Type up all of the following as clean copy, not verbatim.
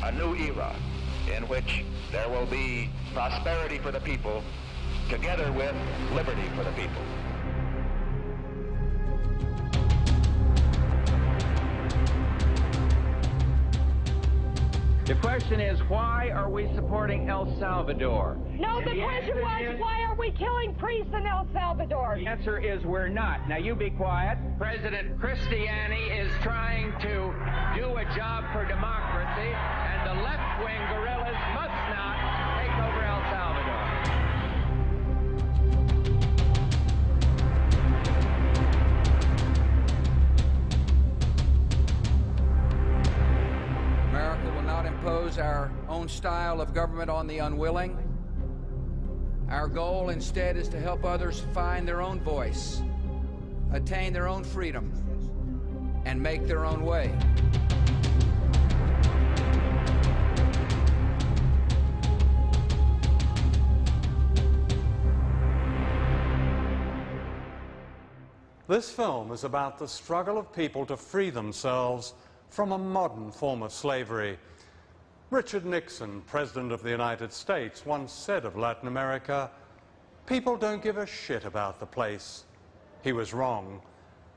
a new era in which there will be prosperity for the people together with liberty for the people. The question is, why are we supporting El Salvador? No, the question was, why are we killing priests in El Salvador? The answer is we're not. Now you be quiet. President Cristiani is trying to do a job for democracy, and the left-wing guerrillas must not take over El Salvador. America will not impose our own style of government on the unwilling. Our goal instead is to help others find their own voice, attain their own freedom, and make their own way. This film is about the struggle of people to free themselves from a modern form of slavery. Richard Nixon, President of the United States, once said of Latin America, "People don't give a shit about the place." He was wrong.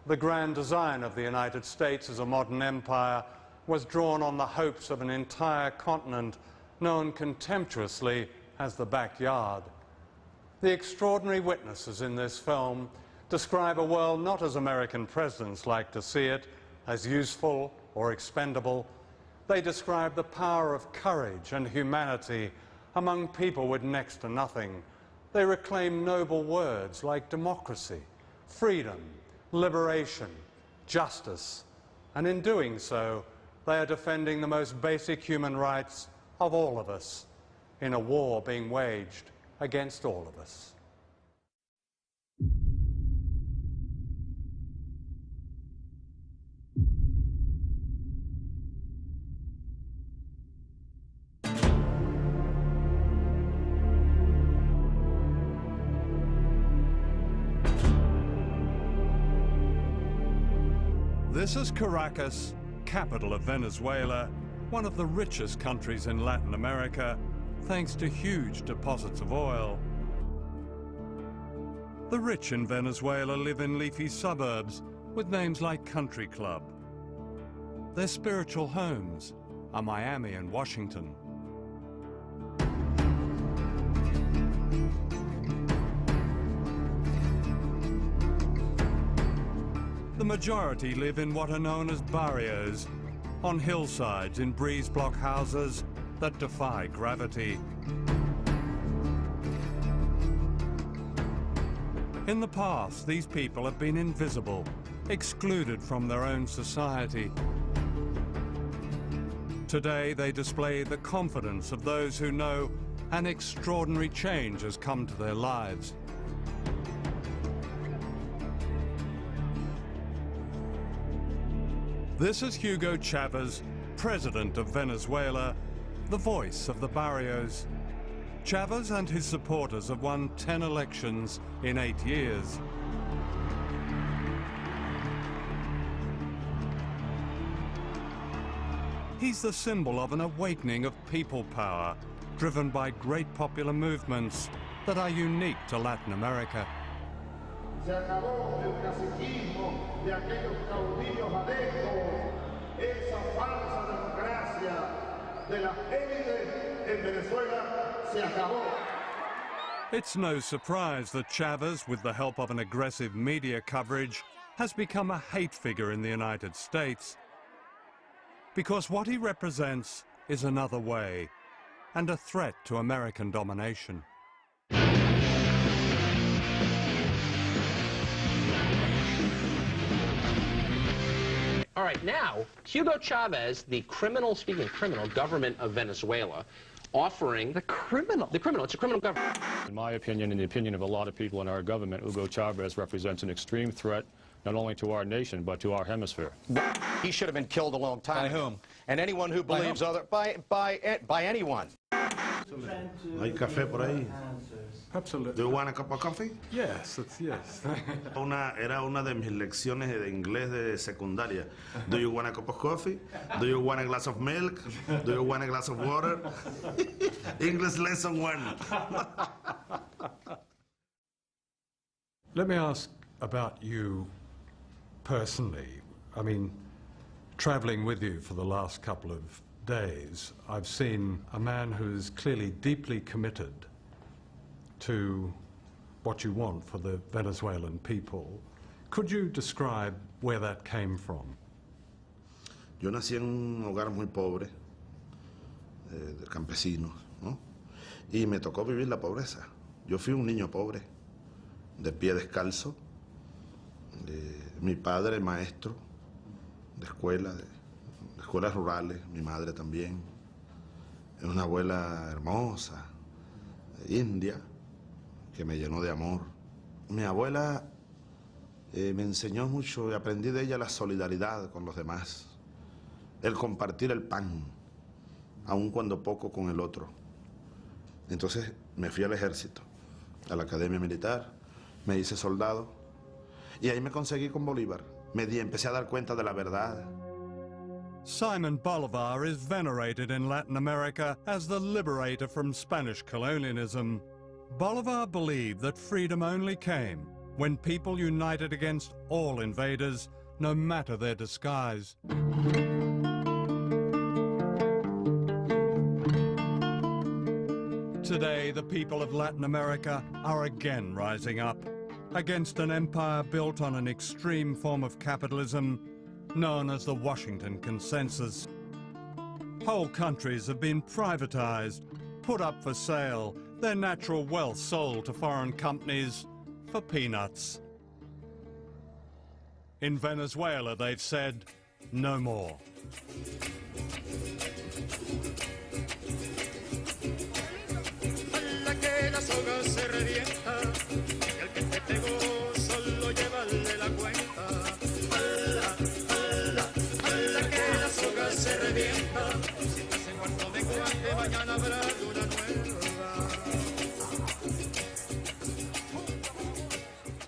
The grand design of the United States as a modern empire was drawn on the hopes of an entire continent known contemptuously as the backyard. The extraordinary witnesses in this film describe a world not as American presidents like to see it, as useful or expendable. They describe the power of courage and humanity among people with next to nothing. They reclaim noble words like democracy, freedom, liberation, justice, and in doing so, they are defending the most basic human rights of all of us in a war being waged against all of us. This is Caracas, capital of Venezuela, one of the richest countries in Latin America, thanks to huge deposits of oil. The rich in Venezuela live in leafy suburbs with names like Country Club. Their spiritual homes are Miami and Washington. The majority live in what are known as barrios, on hillsides in breeze block houses that defy gravity. In the past, these people have been invisible, excluded from their own society. Today, they display the confidence of those who know an extraordinary change has come to their lives. This is Hugo Chavez, president of Venezuela, the voice of the barrios. Chavez and his supporters have won 10 elections in 8 years. He's the symbol of an awakening of people power, driven by great popular movements that are unique to Latin America. Se acabó el caciquismo de aquellos caudillos adeptos, esa falsa democracia de las élites en Venezuela se acabó. It's no surprise that Chavez, with the help of an aggressive media coverage, has become a hate figure in the United States. Because what he represents is another way, and a threat to American domination. All right, now, Hugo Chavez, the criminal, speaking of criminal, government of Venezuela, offering... The criminal? The criminal. It's a criminal government. In my opinion, and the opinion of a lot of people in our government, Hugo Chavez represents an extreme threat not only to our nation, but to our hemisphere. He should have been killed a long time ago. By whom? And anyone who believes other... By anyone. Hay café por ahí. Absolutely. Do you want a cup of coffee? Yes, yes. Era una de mis lecciones de inglés de secundaria. Do you want a cup of coffee? Do you want a glass of milk? Do you want a glass of water? English lesson 1. Let me ask about you personally. I mean, traveling with you for the last couple of days, I've seen a man who's clearly deeply committed to what you want for the Venezuelan people. Could you describe where that came from? Yo nací en un hogar muy pobre, de campesinos, ¿no? Y me tocó vivir la pobreza. Yo fui un niño pobre, de pie descalzo. Mi padre maestro de escuelas rurales, mi madre también. Una abuela hermosa, india, que me llenó de amor. Mi abuela me enseñó mucho y aprendí de ella la solidaridad con los demás, el compartir el pan, aun cuando poco con el otro. Entonces me fui al ejército, a la academia militar, me hice soldado y ahí me conseguí con Bolívar. Empecé a dar cuenta de la verdad. Simon Bolivar is venerated in Latin America as the liberator from Spanish colonialism. Bolivar believed that freedom only came when people united against all invaders, no matter their disguise. Today, the people of Latin America are again rising up against an empire built on an extreme form of capitalism known as the Washington Consensus. Whole countries have been privatized, put up for sale, their natural wealth sold to foreign companies for peanuts. In Venezuela, they've said, no more.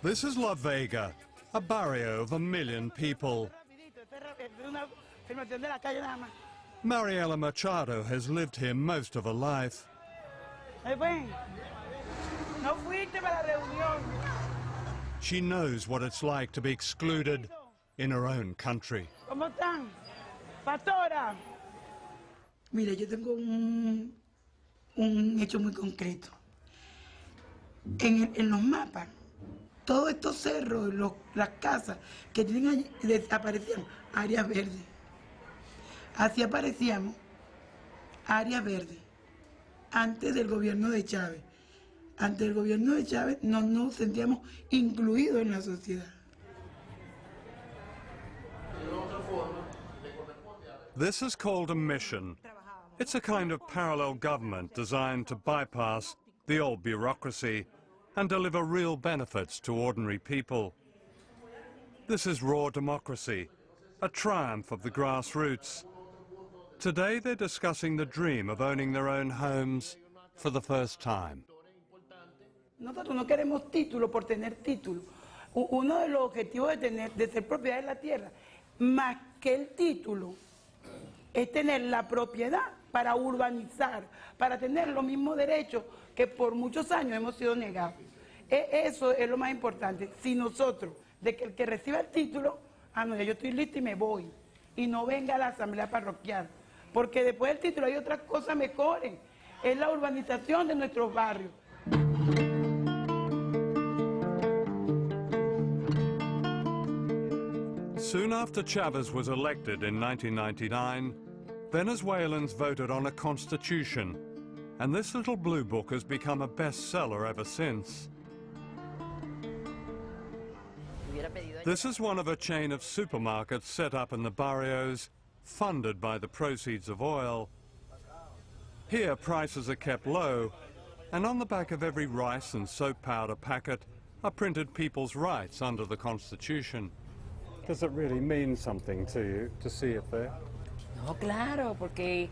This is La Vega, a barrio of 1 million people. Mariela Machado has lived here most of her life. She knows what it's like to be excluded in her own country. Mire, yo tengo un hecho muy concreto. En los mapas, todos estos cerros, las casas que tienen allí, desaparecían áreas verdes. Así aparecíamos áreas verdes antes del gobierno de Chávez. Antes del gobierno de Chávez no nos sentíamos incluidos en la sociedad. This is called a mission. It's a kind of parallel government designed to bypass the old bureaucracy and deliver real benefits to ordinary people. This is raw democracy, a triumph of the grassroots. Today they're discussing the dream of owning their own homes for the first time. Nosotros no queremos título por tener título. Uno de los objetivos de ser propiedad de la tierra, más que el título, es tener la propiedad para urbanizar, para tener los mismos derechos que por muchos años hemos sido negados. Eso es lo más importante. Si nosotros, de que el que reciba el título, no, ya yo estoy listo y me voy, y no venga a la asamblea parroquial, porque después del título hay otras cosas mejores, es la urbanización de nuestros barrios. Soon after Chavez was elected in 1999, Venezuelans voted on a constitution, and this little blue book has become a bestseller ever since. This is one of a chain of supermarkets set up in the barrios, funded by the proceeds of oil. Here prices are kept low, and on the back of every rice and soap powder packet are printed people's rights under the Constitution. Does it really mean something to you to see it there? No, claro, porque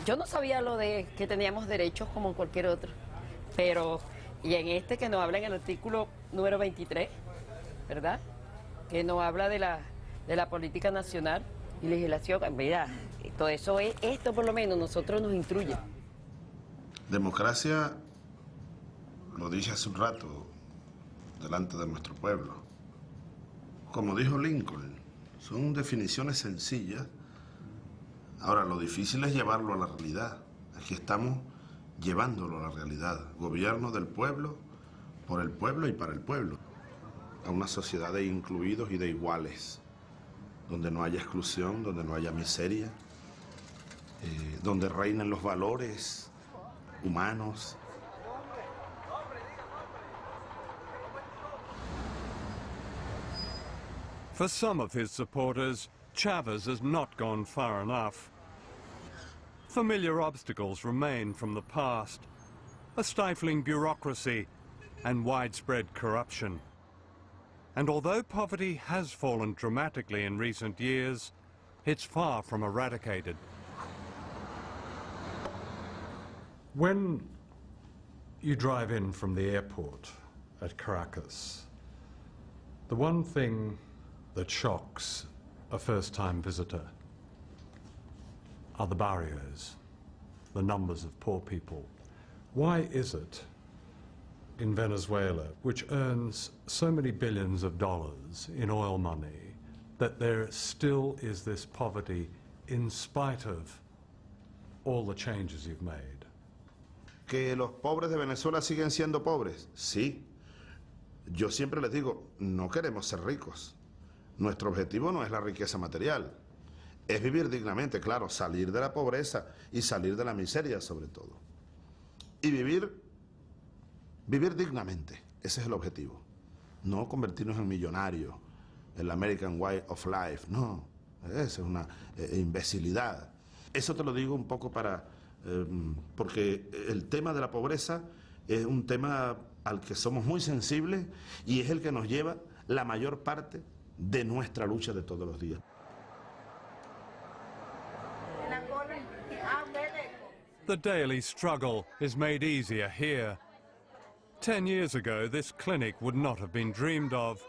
yo no sabía lo de que teníamos derechos como cualquier otro, pero Y en este que nos habla en el artículo número 23, ¿verdad? Que nos habla de la política nacional y legislación. Mira, todo eso es, esto por lo menos nosotros nos instruye. Democracia, lo dije hace un rato, delante de nuestro pueblo. Como dijo Lincoln, son definiciones sencillas. Ahora, lo difícil es llevarlo a la realidad. Aquí estamos llevándolo a la realidad. Gobierno del pueblo, por el pueblo y para el pueblo. A una sociedad de incluidos y de iguales, donde no haya exclusión, donde no haya miseria, donde reinen los valores humanos. For some of his supporters, Chavez has not gone far enough. Familiar obstacles remain from the past, a stifling bureaucracy and widespread corruption. And although poverty has fallen dramatically in recent years, it's far from eradicated. When you drive in from the airport at Caracas, the one thing that shocks a first-time visitor are the barrios, the numbers of poor people. Why is it in Venezuela, which earns so many billions of dollars in oil money, that there still is this poverty in spite of all the changes you've made? ¿Que los pobres de Venezuela siguen siendo pobres? Sí. Yo siempre les digo, no queremos ser ricos. Nuestro objetivo no es la riqueza material. Es vivir dignamente, claro, salir de la pobreza y salir de la miseria sobre todo. Y vivir dignamente, ese es el objetivo. No convertirnos en millonarios, el American Way of Life, no, esa es una imbecilidad. Eso te lo digo un poco porque el tema de la pobreza es un tema al que somos muy sensibles y es el que nos lleva la mayor parte de nuestra lucha de todos los días. The daily struggle is made easier here. 10 years ago, this clinic would not have been dreamed of.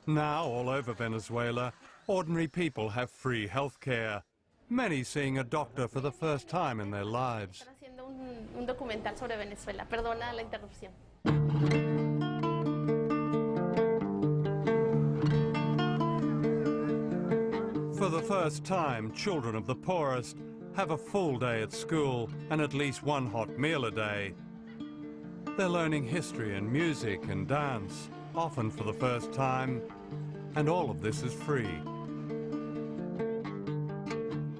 Now, all over Venezuela, ordinary people have free health care, many seeing a doctor for the first time in their lives. Están haciendo un documental sobre Venezuela. Perdona la interrupción. For the first time, children of the poorest have a full day at school and at least one hot meal a day. They're learning history and music and dance, often for the first time, and all of this is free.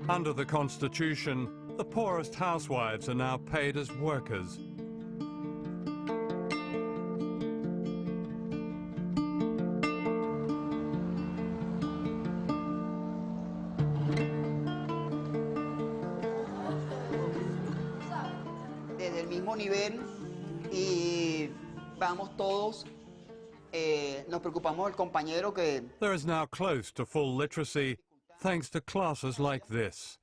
Under the Constitution, the poorest housewives are now paid as workers. Desde el mismo nivel y vamos todos, nos preocupamos del compañero que... There is now close to full literacy thanks to classes like this,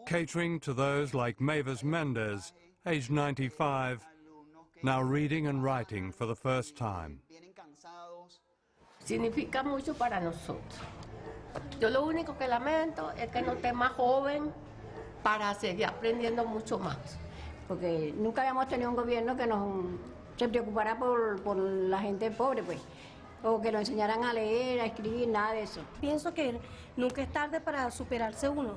catering to those like Mavis Mendez, aged 95, now reading and writing for the first time. Significa mucho para nosotros. Yo lo único que lamento es que no esté más joven para seguir aprendiendo mucho más. Porque nunca habíamos tenido un gobierno que se preocupara por la gente pobre, pues. O que nos enseñaran a leer, a escribir, nada de eso. Pienso que nunca es tarde para superarse uno.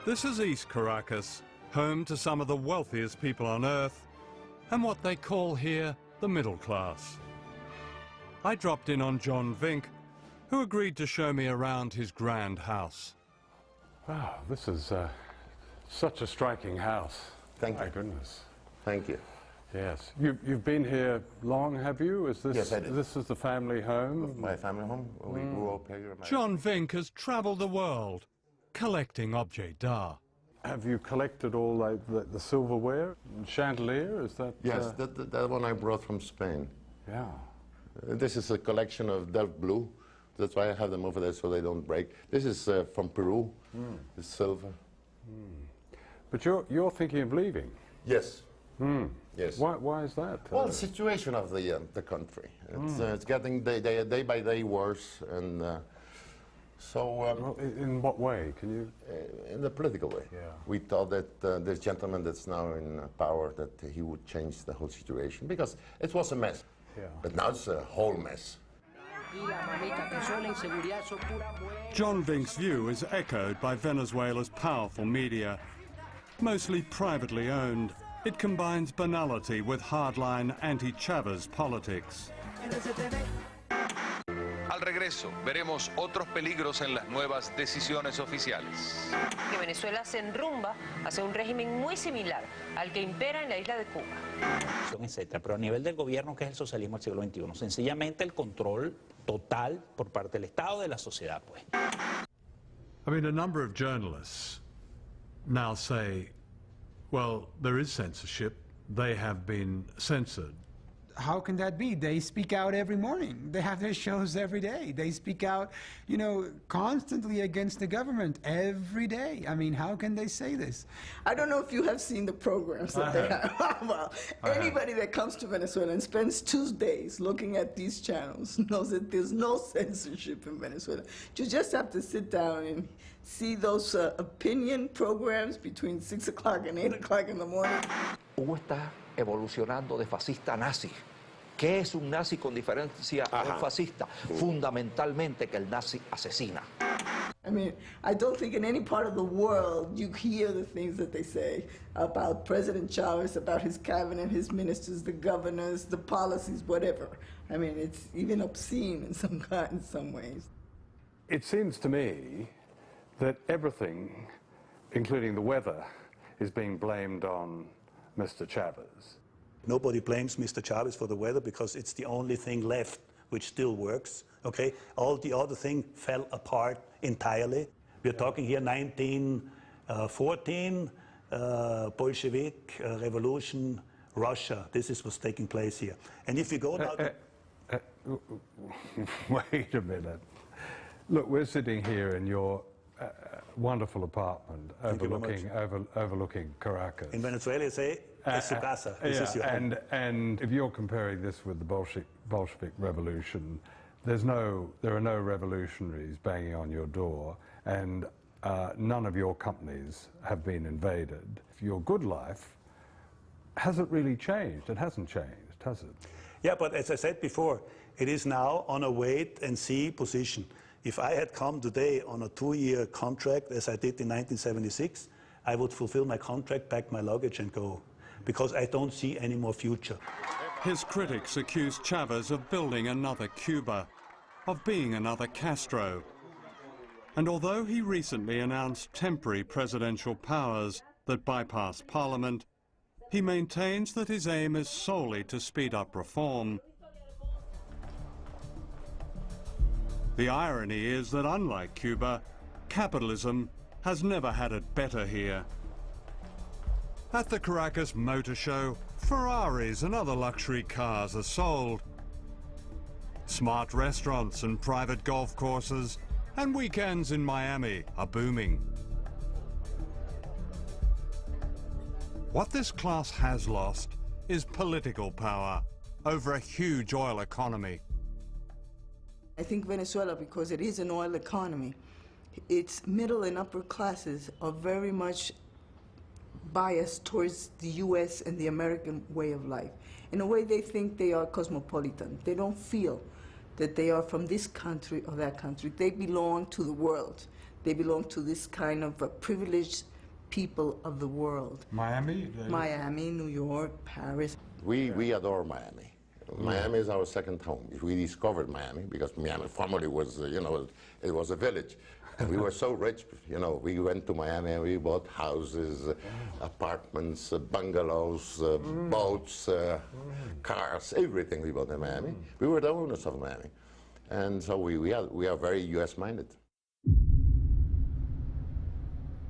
This is East Caracas, home to some of the wealthiest people on earth, and what they call here the middle class. I dropped in on John Vink, who agreed to show me around his grand house. Wow, this is such a striking house. Thank you. My goodness. Thank you. Yes. You've been here long, have you? Is this, yes, I did. This is the family home? My family home. We grew up here. John Vink has travelled the world, collecting objets d'art. Have you collected all the silverware and chandelier? Is that? Yes, that one I brought from Spain. Yeah. This is a collection of Delft blue. That's why I have them over there so they don't break. This is from Peru. It's silver. But you're thinking of leaving? Yes. Yes. Why is that? Well, the situation of the country. It's getting day by day worse, and so. Well, in what way? Can you? In the political way. Yeah. We thought that this gentleman that's now in power, that he would change the whole situation, because it was a mess. Yeah. But now it's a whole mess. John Vink's view is echoed by Venezuela's powerful media. Mostly privately owned, it combines banality with hardline anti-Chavez politics. Al regreso, veremos otros peligros en las nuevas decisiones oficiales. Que Venezuela se enrumba hacia un régimen muy similar al que impera en la isla de Cuba. Etcétera. Pero a nivel del gobierno, que es el socialismo del siglo XXI, sencillamente el control total por parte del Estado de la sociedad, pues. I mean, a number of journalists now say, well, there is censorship. They have been censored. How can that be? They speak out every morning. They have their shows every day. They speak out, you know, constantly against the government every day. I mean, how can they say this? I don't know if you have seen the programs that they have. Well, anybody that comes to Venezuela and spends 2 days looking at these channels knows that there's no censorship in Venezuela. You just have to sit down and see those opinion programs between 6 o'clock and 8 o'clock in the morning. Hugo está evolucionando de fascista a nazi. ¿Qué es un nazi con diferencia a un fascista? Fundamentalmente que el nazi asesina. I mean, I don't think in any part of the world you hear the things that they say about President Chavez, about his cabinet, his ministers, the governors, the policies, whatever. I mean, it's even obscene in some ways. It seems to me that everything, including the weather, is being blamed on Mr. Chavez. Nobody blames Mr. Chavez for the weather because it's the only thing left which still works, okay? All the other thing fell apart entirely. We're talking here 1914, Bolshevik revolution, Russia. This is what's taking place here. And if you go now wait a minute. Look, we're sitting here in your wonderful apartment overlooking Caracas. In Venezuela, you say, es su casa. This is your home. And if you're comparing this with the Bolshevik Revolution, there are no revolutionaries banging on your door, and none of your companies have been invaded. Your good life hasn't really changed. It hasn't changed, has it? Yeah, but as I said before, it is now on a wait-and-see position. If I had come today on a 2-year contract, as I did in 1976, I would fulfill my contract, pack my luggage and go, because I don't see any more future. His critics accuse Chavez of building another Cuba, of being another Castro. And although he recently announced temporary presidential powers that bypass Parliament, he maintains that his aim is solely to speed up reform. The irony is that unlike Cuba, capitalism has never had it better here. At the Caracas Motor Show, Ferraris and other luxury cars are sold. Smart restaurants and private golf courses and weekends in Miami are booming. What this class has lost is political power over a huge oil economy. I think Venezuela, because it is an oil economy, its middle and upper classes are very much biased towards the U.S. and the American way of life. In a way, they think they are cosmopolitan. They don't feel that they are from this country or that country. They belong to the world. They belong to this kind of privileged people of the world. Miami? Miami, New York, Paris. We adore Miami. Miami is our second home. We discovered Miami because Miami formerly was, it was a village. And we were so rich, we went to Miami and we bought houses, apartments, bungalows, boats, cars, everything we bought in Miami. We were the owners of Miami. And so we are very US-minded.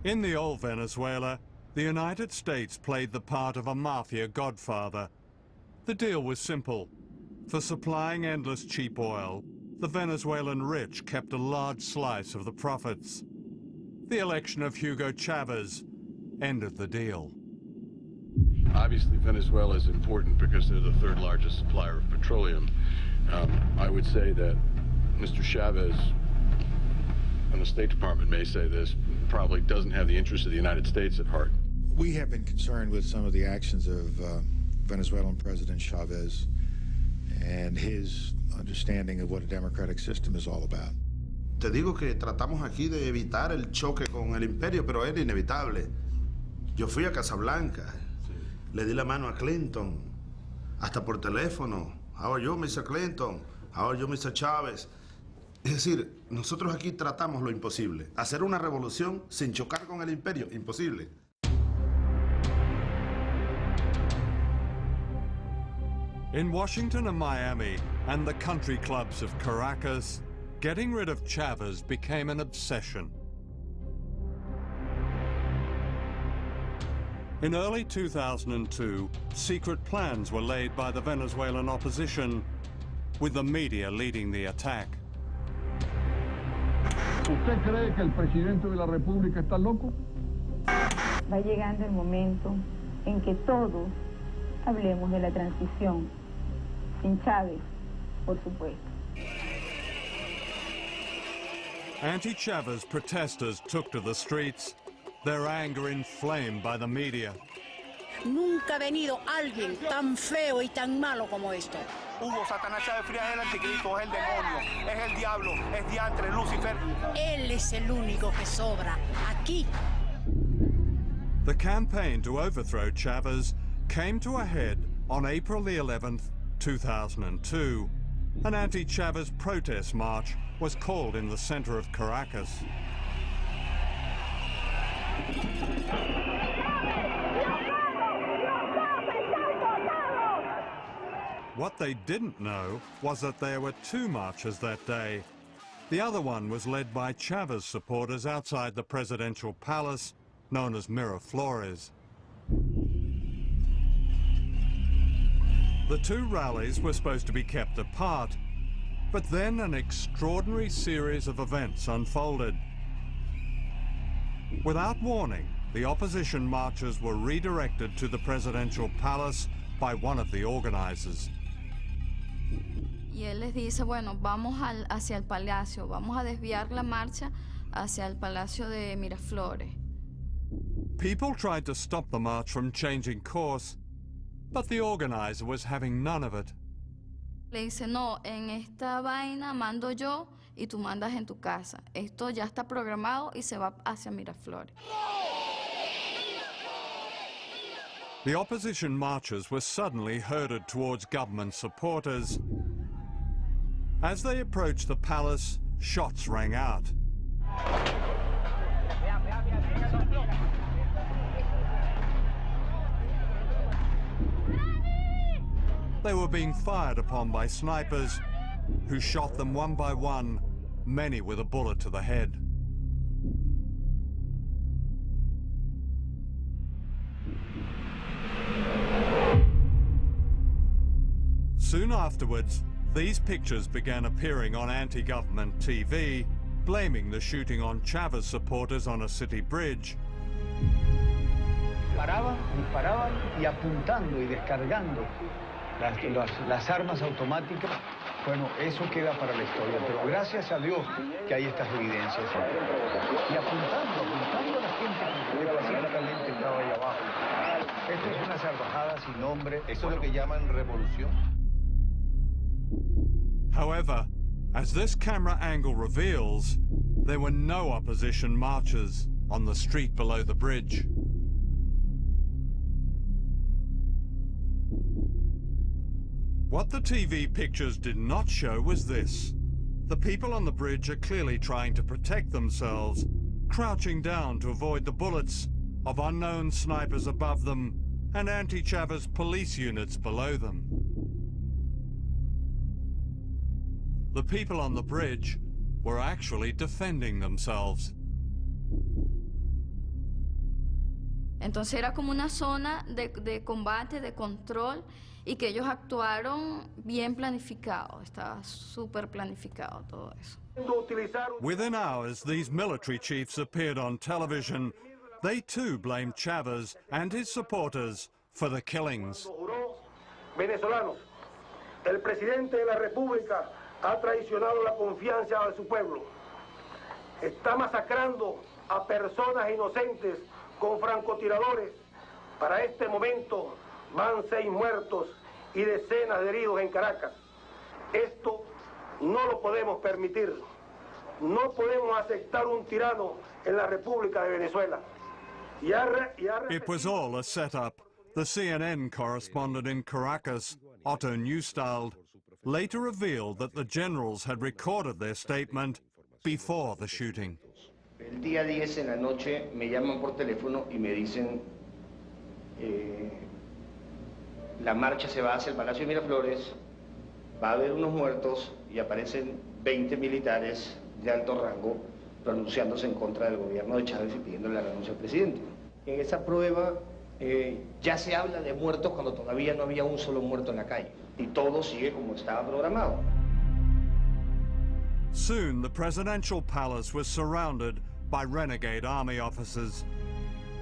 In the old Venezuela, the United States played the part of a mafia godfather. The deal was simple. For supplying endless cheap oil, the Venezuelan rich kept a large slice of the profits. The election of Hugo Chavez ended the deal. Obviously, Venezuela is important because they're the third largest supplier of petroleum. I would say that Mr. Chavez, and the State Department may say this, probably doesn't have the interests of the United States at heart. We have been concerned with some of the actions of Venezuelan President Chavez and his understanding of what a democratic system is all about. Te digo que tratamos aquí de evitar el choque con el imperio, pero era inevitable. Yo fui a Casablanca, le di la mano a Clinton, hasta por teléfono. How are you, Mr. Clinton? How are you, Mr. Chávez? Es decir, nosotros aquí tratamos lo imposible. Hacer una revolución sin chocar con el imperio, imposible. In Washington and Miami and the country clubs of Caracas, getting rid of Chavez became an obsession. In early 2002, secret plans were laid by the Venezuelan opposition, with the media leading the attack. ¿Usted cree que el presidente de la República está loco? Va llegando el momento en que todos hablemos de la transición, sin Chávez, por supuesto. Anti-Chavez protesters took to the streets, their anger inflamed by the media. Nunca ha venido alguien tan feo y tan malo como esto. Hugo Satanás Chávez Frías es el anticristo, es el demonio, es el diablo, es diantre, Lucifer. Él es el único que sobra aquí. The campaign to overthrow Chavez came to a head on April the 11th, 2002. An anti-Chavez protest march was called in the center of Caracas. What they didn't know was that there were two marches that day. The other one was led by Chavez supporters outside the presidential palace, known as Miraflores. The two rallies were supposed to be kept apart, but then an extraordinary series of events unfolded. Without warning, the opposition marchers were redirected to the presidential palace by one of the organizers. Y él les dice, bueno, vamos hacia el palacio, vamos a desviar la marcha hacia el palacio de Miraflores. People tried to stop the march from changing course, but the organizer was having none of it. Le dice, no, en esta vaina mando yo y tú mandas en tu casa. Esto ya está programado y se va hacia Miraflores. The opposition marchers were suddenly herded towards government supporters. As they approached the palace, shots rang out. They were being fired upon by snipers who shot them one by one, many with a bullet to the head. Soon afterwards, these pictures began appearing on anti-government TV, blaming the shooting on Chavez supporters on a city bridge. Paraban, disparaban y apuntando y descargando las armas automáticas. Bueno, eso queda para la historia, pero gracias a Dios que hay estas evidencias. Y apuntando a la gente que pacíficamente estaba ahí abajo. Esto es una salvajada sin nombre. Eso es lo que llaman revolución. However, as this camera angle reveals, there were no opposition marchers on the street below the bridge. What the TV pictures did not show was this. The people on the bridge are clearly trying to protect themselves, crouching down to avoid the bullets of unknown snipers above them and anti-Chavez police units below them. The people on the bridge were actually defending themselves. Entonces era como una zona de combate, de control, y que ellos actuaron bien planificado, estaba súper planificado todo eso. Within hours, these military chiefs appeared on television. They too blamed Chavez and his supporters for the killings. Venezolanos, el presidente de la República ha traicionado la confianza de su pueblo. Está masacrando a personas inocentes con francotiradores. Para este momento van 6 muertos y decenas de heridos en Caracas. Esto no lo podemos permitir. No podemos aceptar un tirano en la República de Venezuela. It was all a setup. The CNN correspondent in Caracas, Otto Neustald, later revealed that the generals had recorded their statement before the shooting. El día 10 en la noche me llaman por teléfono y me dicen la marcha se va hacia el Palacio de Miraflores, va a haber unos muertos y aparecen 20 militares de alto rango pronunciándose en contra del gobierno de Chávez y pidiendo la renuncia al presidente. En esa prueba ya se habla de muertos cuando todavía no había un solo muerto en la calle y todo sigue como estaba programado. Soon the presidential palace was surrounded by renegade army officers.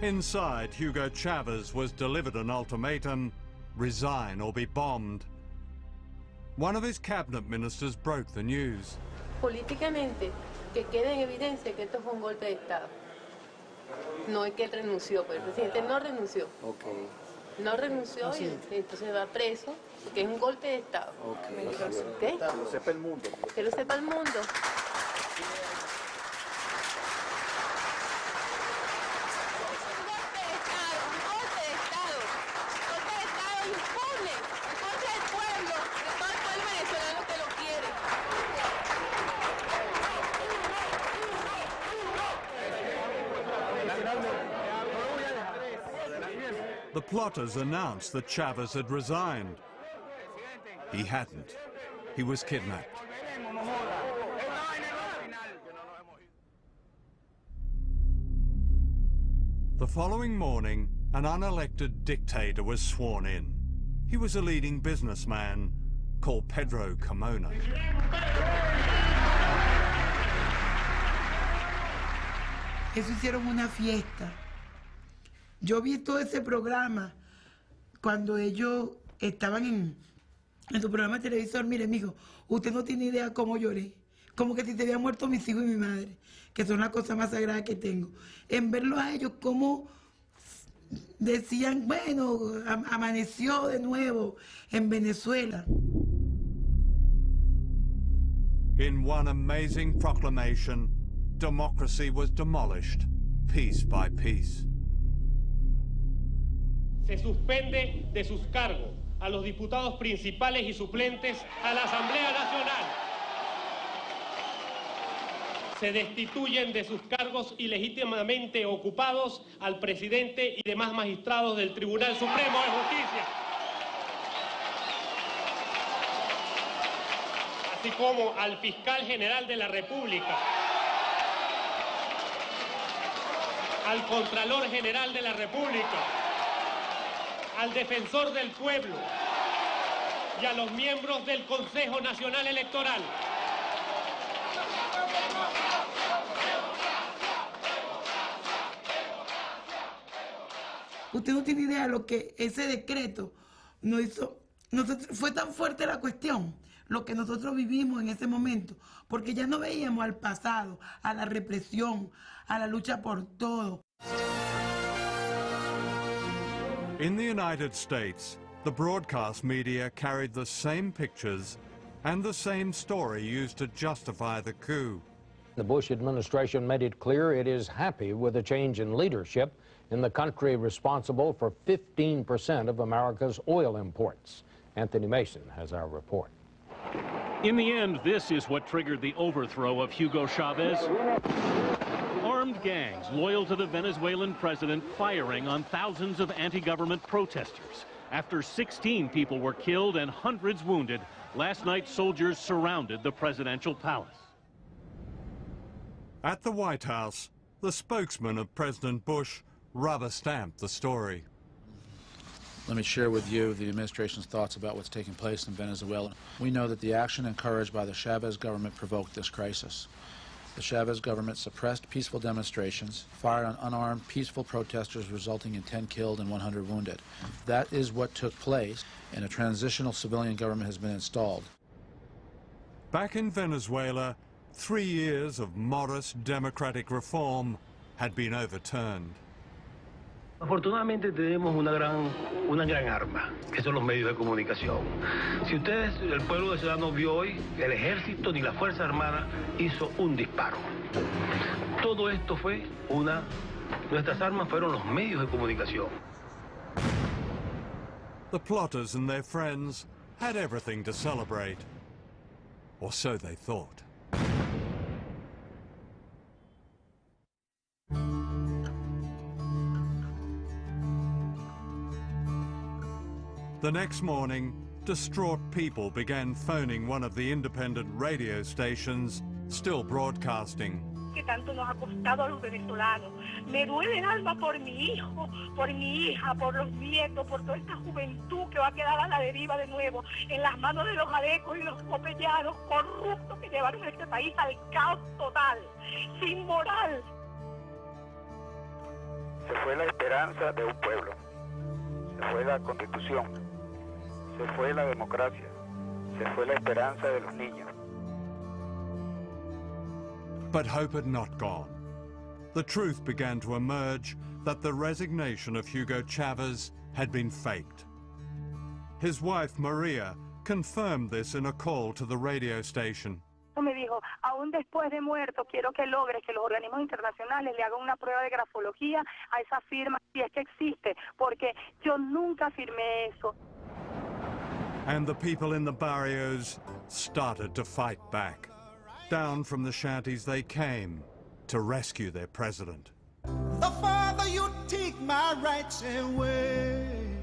Inside, Hugo Chavez was delivered an ultimatum: resign or be bombed. One of his cabinet ministers broke the news. Políticamente, que quede en evidencia que esto fue un golpe de Estado. No es que él renunció, pero el presidente no renunció. Okay. No renunció y entonces va preso, porque es un golpe de Estado. Okay. ¿Qué? Que lo sepa el mundo. Que lo sepa el mundo. The plotters announced that Chavez had resigned. He hadn't. He was kidnapped. The following morning, an unelected dictator was sworn in. He was a leading businessman called Pedro Carmona. Eso hicieron una fiesta. Yo vi todo ese programa cuando ellos estaban en su programa de televisor. Mire, mijo, usted no tiene idea cómo lloré. Como que si se habían muerto mis hijos y mi madre, que son las cosas más sagradas que tengo. En verlos a ellos como decían, bueno, amaneció de nuevo en Venezuela. In one amazing proclamation, democracy was demolished, piece by piece. Se suspende de sus cargos a los diputados principales y suplentes a la Asamblea Nacional. Se destituyen de sus cargos ilegítimamente ocupados al presidente y demás magistrados del Tribunal Supremo de Justicia. Así como al fiscal general de la República, al Contralor General de la República, al Defensor del Pueblo y a los miembros del Consejo Nacional Electoral. Usted no tiene idea de lo que ese decreto nos hizo. Fue tan fuerte la cuestión, lo que nosotros vivimos en ese momento, porque ya no veíamos al pasado, a la represión, a la lucha por todo. In the United States, the broadcast media carried the same pictures and the same story used to justify the coup. The Bush administration made it clear it is happy with a change in leadership in the country responsible for 15% of America's oil imports. Anthony Mason has our report. In the end, this is what triggered the overthrow of Hugo Chavez. Armed gangs loyal to the Venezuelan president firing on thousands of anti-government protesters. After 16 people were killed and hundreds wounded, last night soldiers surrounded the presidential palace. At the White House, the spokesman of President Bush rubber-stamped the story. Let me share with you the administration's thoughts about what's taking place in Venezuela. We know that the action encouraged by the Chavez government provoked this crisis. The Chavez government suppressed peaceful demonstrations, fired on unarmed, peaceful protesters, resulting in 10 killed and 100 wounded. That is what took place, and a transitional civilian government has been installed. Back in Venezuela, 3 years of modest democratic reform had been overturned. Afortunadamente tenemos una gran arma, que son los medios de comunicación. Si ustedes, el pueblo venezolano vio hoy, el ejército ni la Fuerza Armada hizo un disparo. Todo esto fue nuestras armas fueron los medios de comunicación. The plotters and their friends had everything to celebrate, or so they thought. The next morning, distraught people began phoning one of the independent radio stations still broadcasting. Que tanto nos ha costado a los venezolanos. Me duele el alma por mi hijo, por mi hija, por los nietos, por toda esta juventud que va a quedar a la deriva de nuevo, en las manos de los adecos y los copellanos corruptos que llevaron a este país al caos total, sin moral. Se fue la esperanza de un pueblo, se fue la Constitución, se fue la democracia, se fue la esperanza de los niños. But hope had not gone. The truth began to emerge that the resignation of Hugo Chavez had been faked. His wife, Maria, confirmed this in a call to the radio station. Me dijo, aún después de muerto, quiero que logres que los organismos internacionales le hagan una prueba de grafología a esa firma, si es que existe, porque yo nunca firmé eso. And the people in the barrios started to fight back. Down from the shanties they came to rescue their president. The farther you take my rights away,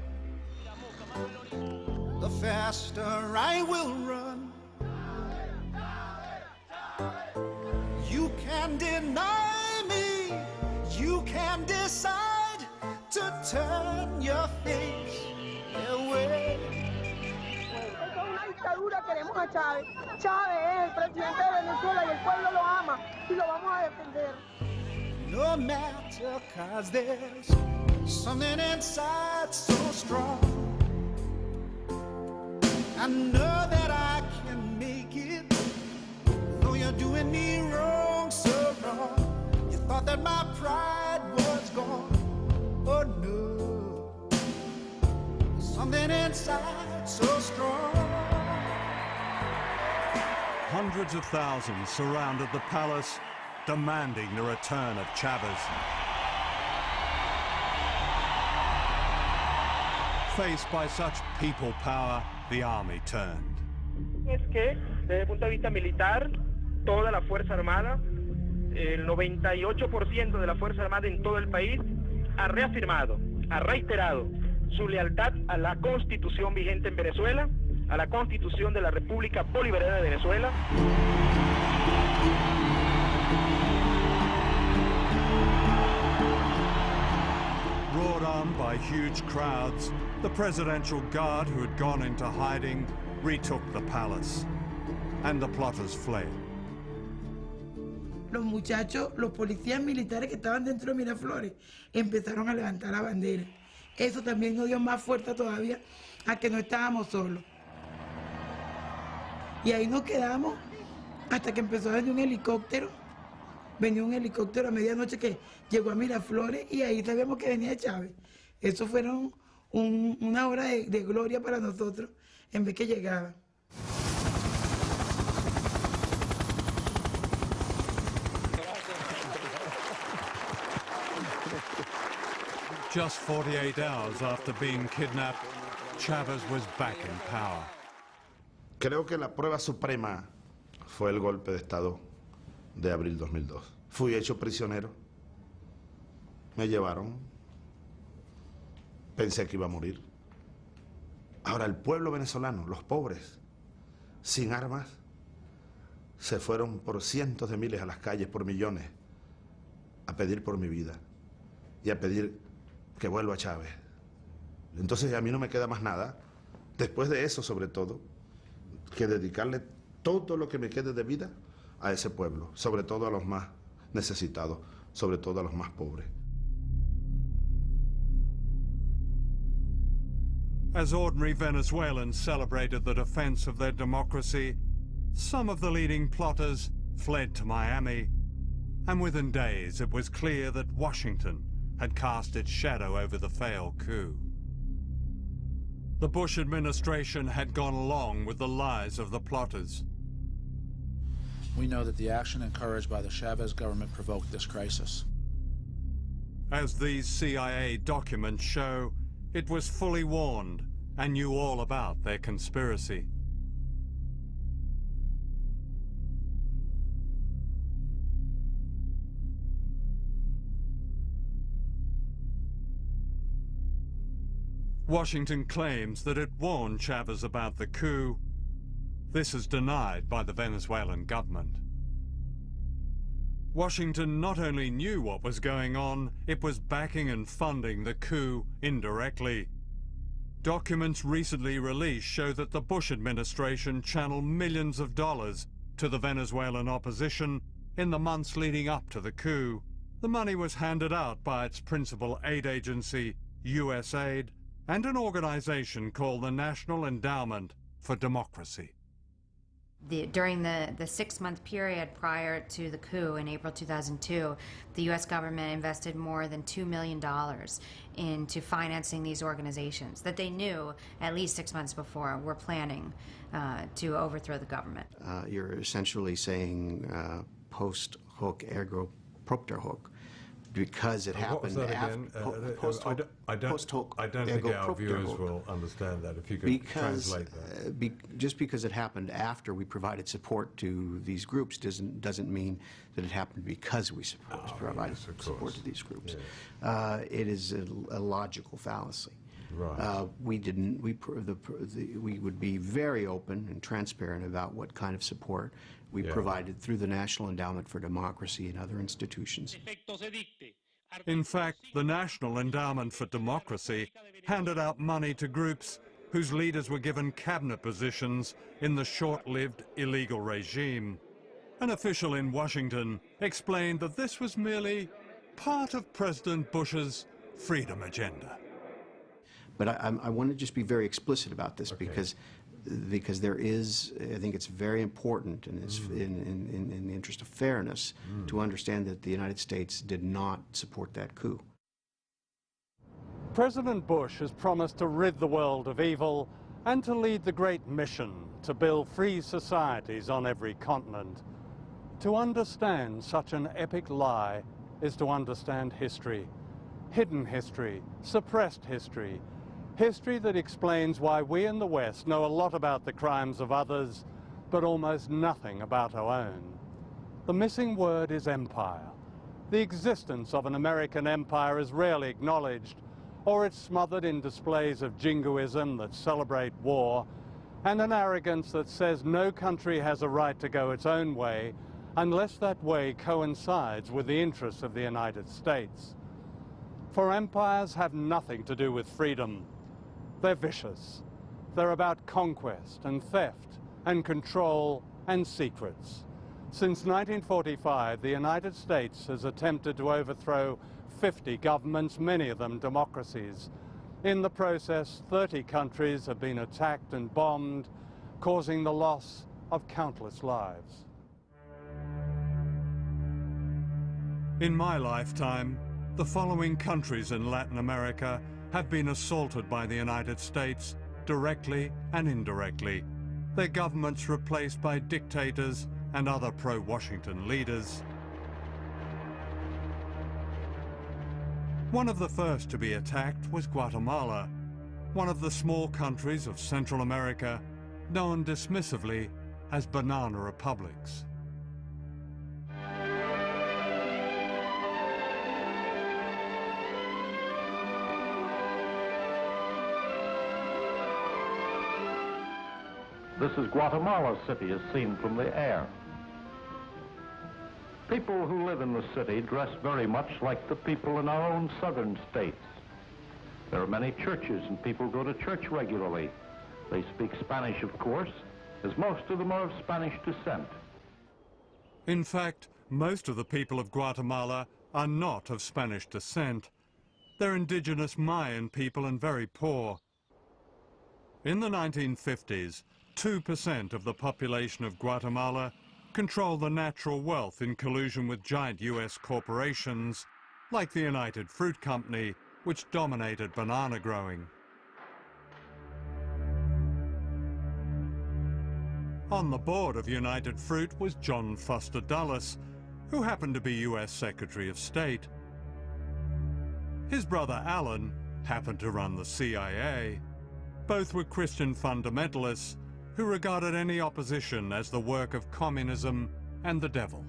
the faster I will run. You can deny me, you can decide to turn your face away. Queremos a Chávez. Chávez es el presidente de Venezuela y el pueblo lo ama y lo vamos a defender. No matter, 'cause there's something inside so strong. I know that I can make it, though you're doing me wrong, so wrong. You thought that my pride was gone. Oh no, something inside so strong. Hundreds of thousands surrounded the palace, demanding the return of Chavez. Faced by such people power, the army turned. Es que, desde el punto de vista militar, toda la Fuerza Armada, el 98% de la Fuerza Armada en todo el país, ha reafirmado, ha reiterado su lealtad a la Constitución vigente en Venezuela, a la Constitución de la República Bolivariana de Venezuela. Roared on by huge crowds, the Presidential Guard who had gone into hiding retook the palace, and the plotters fled. Los muchachos, los policías militares que estaban dentro de Miraflores, empezaron a levantar la bandera. Eso también nos dio más fuerza todavía a que no estábamos solos. Y ahí nos quedamos hasta que empezó a venir un helicóptero. Venía un helicóptero a medianoche que llegó a Miraflores y ahí sabíamos que venía Chávez. Eso fueron una hora de gloria para nosotros en vez que llegaba. Just 48 hours after being kidnapped, Chavez was back in power. Creo que la prueba suprema fue el golpe de Estado de abril 2002. Fui hecho prisionero, me llevaron, pensé que iba a morir. Ahora el pueblo venezolano, los pobres, sin armas, se fueron por cientos de miles a las calles, por millones, a pedir por mi vida y a pedir que vuelva Chávez. Entonces a mí no me queda más nada, después de eso sobre todo, que dedicarle todo lo que me quede de vida a ese pueblo, sobre todo a los más necesitados, sobre todo a los más pobres. As ordinary Venezuelans celebrated the defense of their democracy, some of the leading plotters fled to Miami, and within days it was clear that Washington had cast its shadow over the failed coup. The Bush administration had gone along with the lies of the plotters. We know that the action encouraged by the Chavez government provoked this crisis. As these CIA documents show, it was fully warned and knew all about their conspiracy. Washington claims that it warned Chavez about the coup. This is denied by the Venezuelan government. Washington not only knew what was going on, it was backing and funding the coup indirectly. Documents recently released show that the Bush administration channeled millions of dollars to the Venezuelan opposition in the months leading up to the coup. The money was handed out by its principal aid agency, USAID, and an organization called the National Endowment for Democracy. During the 6-month period prior to the coup in April 2002, the U.S. government invested more than $2 million into financing these organizations that they knew at least 6 months before were planning to overthrow the government. You're essentially saying post hoc ergo propter hoc, because it happened after post hoc. I don't think our viewers will understand that. If you could translate that. Just because it happened after we provided support to these groups doesn't mean that it happened because we provided support to these groups. Yeah. It is a logical fallacy. Right. We would be very open and transparent about what kind of support we provided through the National Endowment for Democracy and other institutions. In fact, the National Endowment for Democracy handed out money to groups whose leaders were given cabinet positions in the short-lived illegal regime. An official in Washington explained that this was merely part of President Bush's freedom agenda. But I want to just be very explicit about this, because there is, I think it's very important, and it's in the interest of fairness, to understand that the United States did not support that coup. President Bush has promised to rid the world of evil and to lead the great mission to build free societies on every continent. To understand such an epic lie is to understand history, hidden history, suppressed history, history that explains why we in the West know a lot about the crimes of others, but almost nothing about our own. The missing word is empire. The existence of an American empire is rarely acknowledged, or it's smothered in displays of jingoism that celebrate war, and an arrogance that says no country has a right to go its own way unless that way coincides with the interests of the United States. For empires have nothing to do with freedom. They're vicious. They're about conquest and theft and control and secrets. Since 1945, the United States has attempted to overthrow 50 governments, many of them democracies. In the process, 30 countries have been attacked and bombed, causing the loss of countless lives. In my lifetime, the following countries in Latin America have been assaulted by the United States, directly and indirectly. Their governments replaced by dictators and other pro-Washington leaders. One of the first to be attacked was Guatemala, one of the small countries of Central America, known dismissively as banana republics. This is Guatemala City as seen from the air. People who live in the city dress very much like the people in our own southern states. There are many churches and people go to church regularly. They speak Spanish, of course, as most of them are of Spanish descent. In fact, most of the people of Guatemala are not of Spanish descent. They're indigenous Mayan people and very poor. In the 1950s, 2% of the population of Guatemala controlled the natural wealth in collusion with giant US corporations like the United Fruit Company, which dominated banana growing. On the board of United Fruit was John Foster Dulles, who happened to be US Secretary of State. His brother Alan happened to run the CIA. Both were Christian fundamentalists who regarded any opposition as the work of communism and the devil.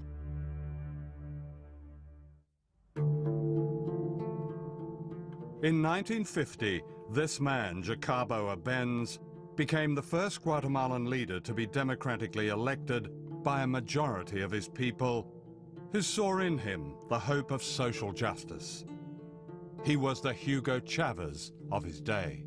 In 1950, this man, Jacobo Arbenz, became the first Guatemalan leader to be democratically elected by a majority of his people, who saw in him the hope of social justice. He was the Hugo Chavez of his day.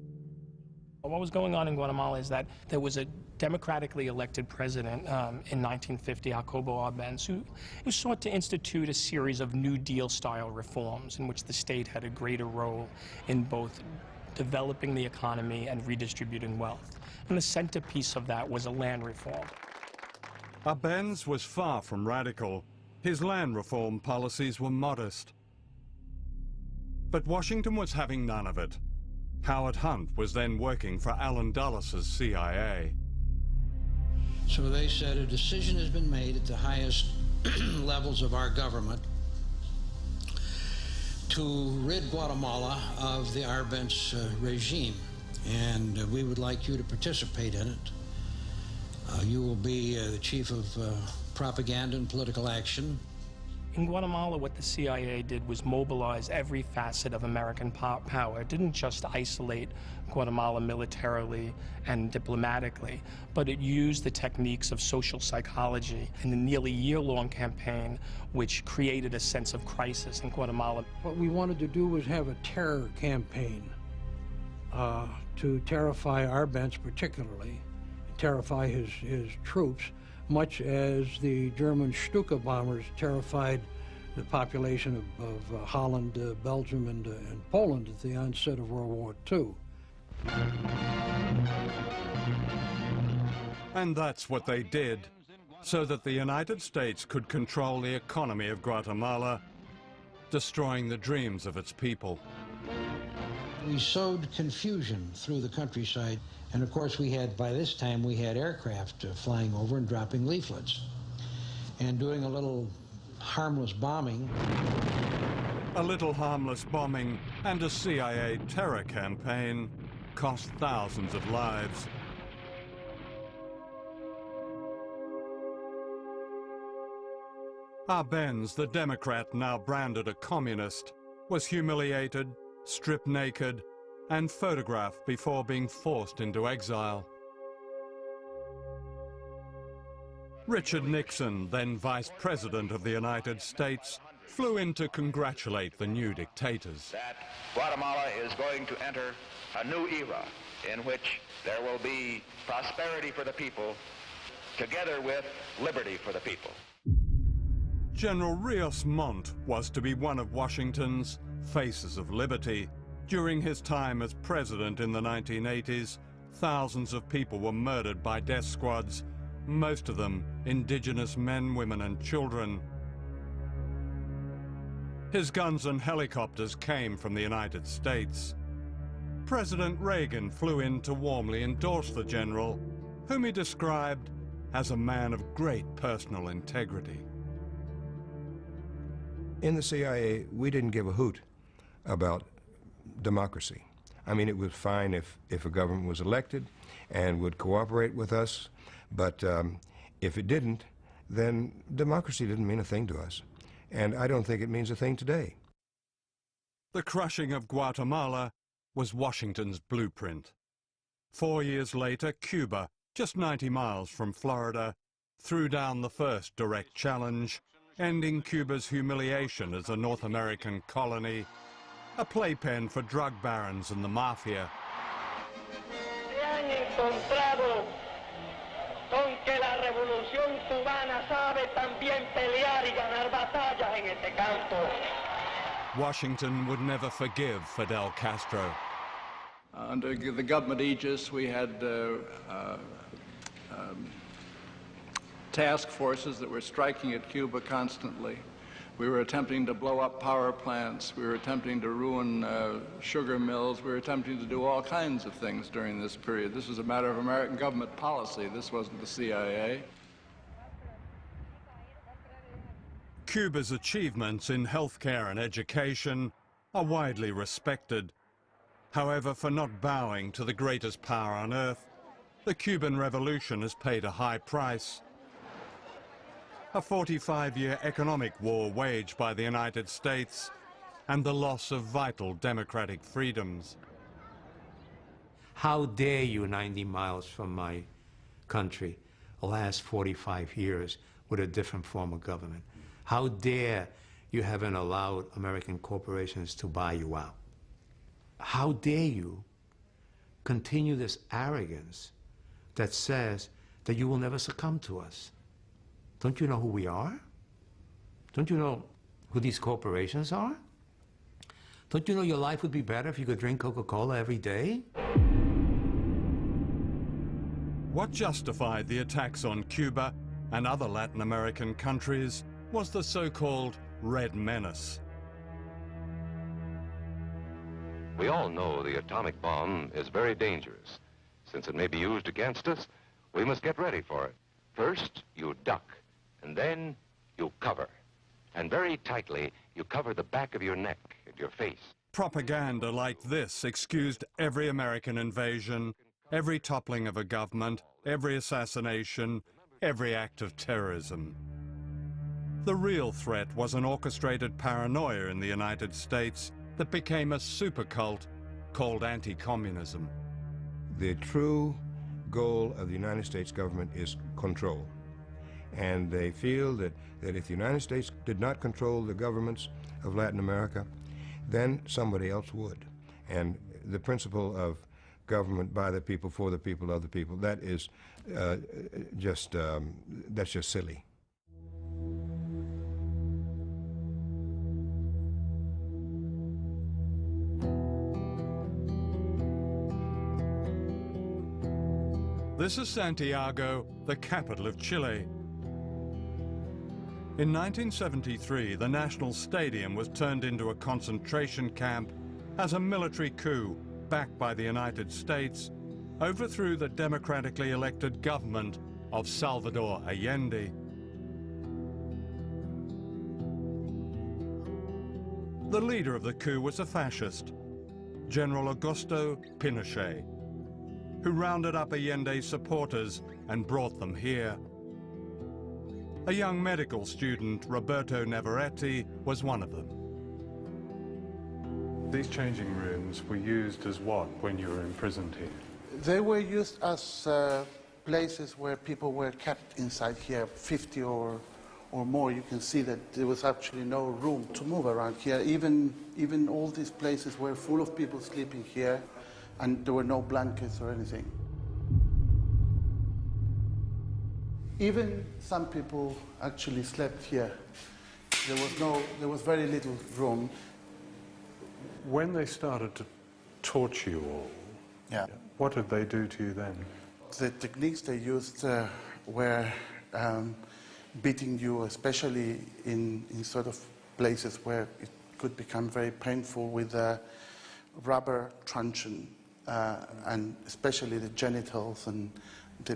What was going on in Guatemala is that there was a democratically elected president in 1950, Jacobo Arbenz, who sought to institute a series of New Deal-style reforms in which the state had a greater role in both developing the economy and redistributing wealth. And the centerpiece of that was a land reform. Arbenz was far from radical. His land reform policies were modest. But Washington was having none of it. Howard Hunt was then working for Alan Dulles' CIA. So they said a decision has been made at the highest levels of our government to rid Guatemala of the Arbenz regime, and we would like you to participate in it. You will be the chief of propaganda and political action. In Guatemala, what the CIA did was mobilize every facet of American power. It didn't just isolate Guatemala militarily and diplomatically, but it used the techniques of social psychology in a nearly year-long campaign which created a sense of crisis in Guatemala. What we wanted to do was have a terror campaign to terrify Arbenz particularly, terrify his troops, much as the German Stuka bombers terrified the population of Holland, Belgium, and Poland at the onset of World War II. And that's what they did, so that the United States could control the economy of Guatemala, destroying the dreams of its people. We sowed confusion through the countryside. And of course, by this time, we had aircraft flying over and dropping leaflets and doing a little harmless bombing. A little harmless bombing and a CIA terror campaign cost thousands of lives. Arbenz, the Democrat now branded a communist, was humiliated, stripped naked, and photographed before being forced into exile. Richard Nixon, then Vice President of the United States, flew in to congratulate the new dictators. That Guatemala is going to enter a new era in which there will be prosperity for the people, together with liberty for the people. General Rios Montt was to be one of Washington's faces of liberty. During his time as president in the 1980s, thousands of people were murdered by death squads, most of them indigenous men, women, and children. His guns and helicopters came from the United States. President Reagan flew in to warmly endorse the general, whom he described as a man of great personal integrity. In the CIA, we didn't give a hoot about democracy. I mean, it was fine if a government was elected and would cooperate with us, but if it didn't, then democracy didn't mean a thing to us. And I don't think it means a thing today. The crushing of Guatemala was Washington's blueprint. 4 years later, Cuba, just 90 miles from Florida, threw down the first direct challenge, ending Cuba's humiliation as a North American colony a playpen for drug barons and the mafia. Se han encontrado con que la revolución cubana sabe también pelear y ganar batallas en este campo. Washington would never forgive Fidel Castro. Under the government aegis, we had task forces that were striking at Cuba constantly. We were attempting to blow up power plants. We were attempting to ruin sugar mills. We were attempting to do all kinds of things during this period. This was a matter of American government policy. This wasn't the CIA. Cuba's achievements in healthcare and education are widely respected. However, for not bowing to the greatest power on earth, the Cuban Revolution has paid a high price. A 45-year economic war waged by the United States and the loss of vital democratic freedoms. How dare you, 90 miles from my country, last 45 years with a different form of government? How dare you haven't allowed American corporations to buy you out? How dare you continue this arrogance that says that you will never succumb to us? Don't you know who we are? Don't you know who these corporations are? Don't you know your life would be better if you could drink Coca-Cola every day? What justified the attacks on Cuba and other Latin American countries was the so-called Red Menace. We all know the atomic bomb is very dangerous. Since it may be used against us, we must get ready for it. First, you duck, and then you cover. And very tightly, you cover the back of your neck and your face. Propaganda like this excused every American invasion, every toppling of a government, every assassination, every act of terrorism. The real threat was an orchestrated paranoia in the United States that became a super cult called anti-communism. The true goal of the United States government is control. And they feel that if the United States did not control the governments of Latin America, then somebody else would. And the principle of government by the people, for the people, of the people, that is just silly. This is Santiago, the capital of Chile. In 1973, the National Stadium was turned into a concentration camp as a military coup, backed by the United States, overthrew the democratically elected government of Salvador Allende. The leader of the coup was a fascist, General Augusto Pinochet, who rounded up Allende's supporters and brought them here. A young medical student, Roberto Navarrete, was one of them. These changing rooms were used as what when you were imprisoned here? They were used as places where people were kept inside here, 50 or more. You can see that there was actually no room to move around here. Even all these places were full of people sleeping here, and there were no blankets or anything. Even some people actually slept here. There was very little room. When they started to torture you all, what did they do to you then? The techniques they used were beating you, especially in sort of places where it could become very painful, with a rubber truncheon, and especially the genitals and the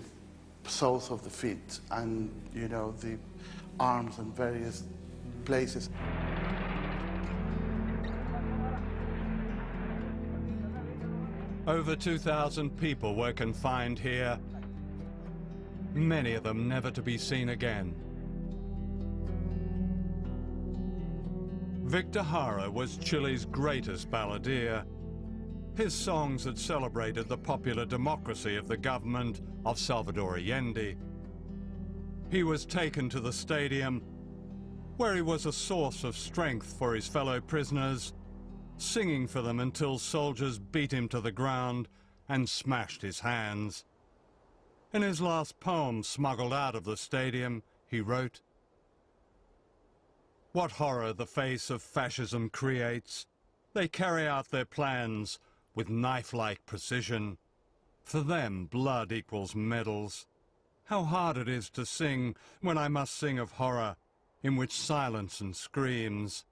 soles of the feet, and the arms and various places. Over 2,000 people were confined here, many of them never to be seen again. Victor Jara was Chile's greatest balladeer. His songs had celebrated the popular democracy of the government of Salvador Allende. He was taken to the stadium, where he was a source of strength for his fellow prisoners, singing for them until soldiers beat him to the ground and smashed his hands. In his last poem, smuggled out of the stadium, he wrote, "What horror the face of fascism creates. They carry out their plans with knife-like precision. For them, blood equals medals. How hard it is to sing when I must sing of horror, in which silence and screams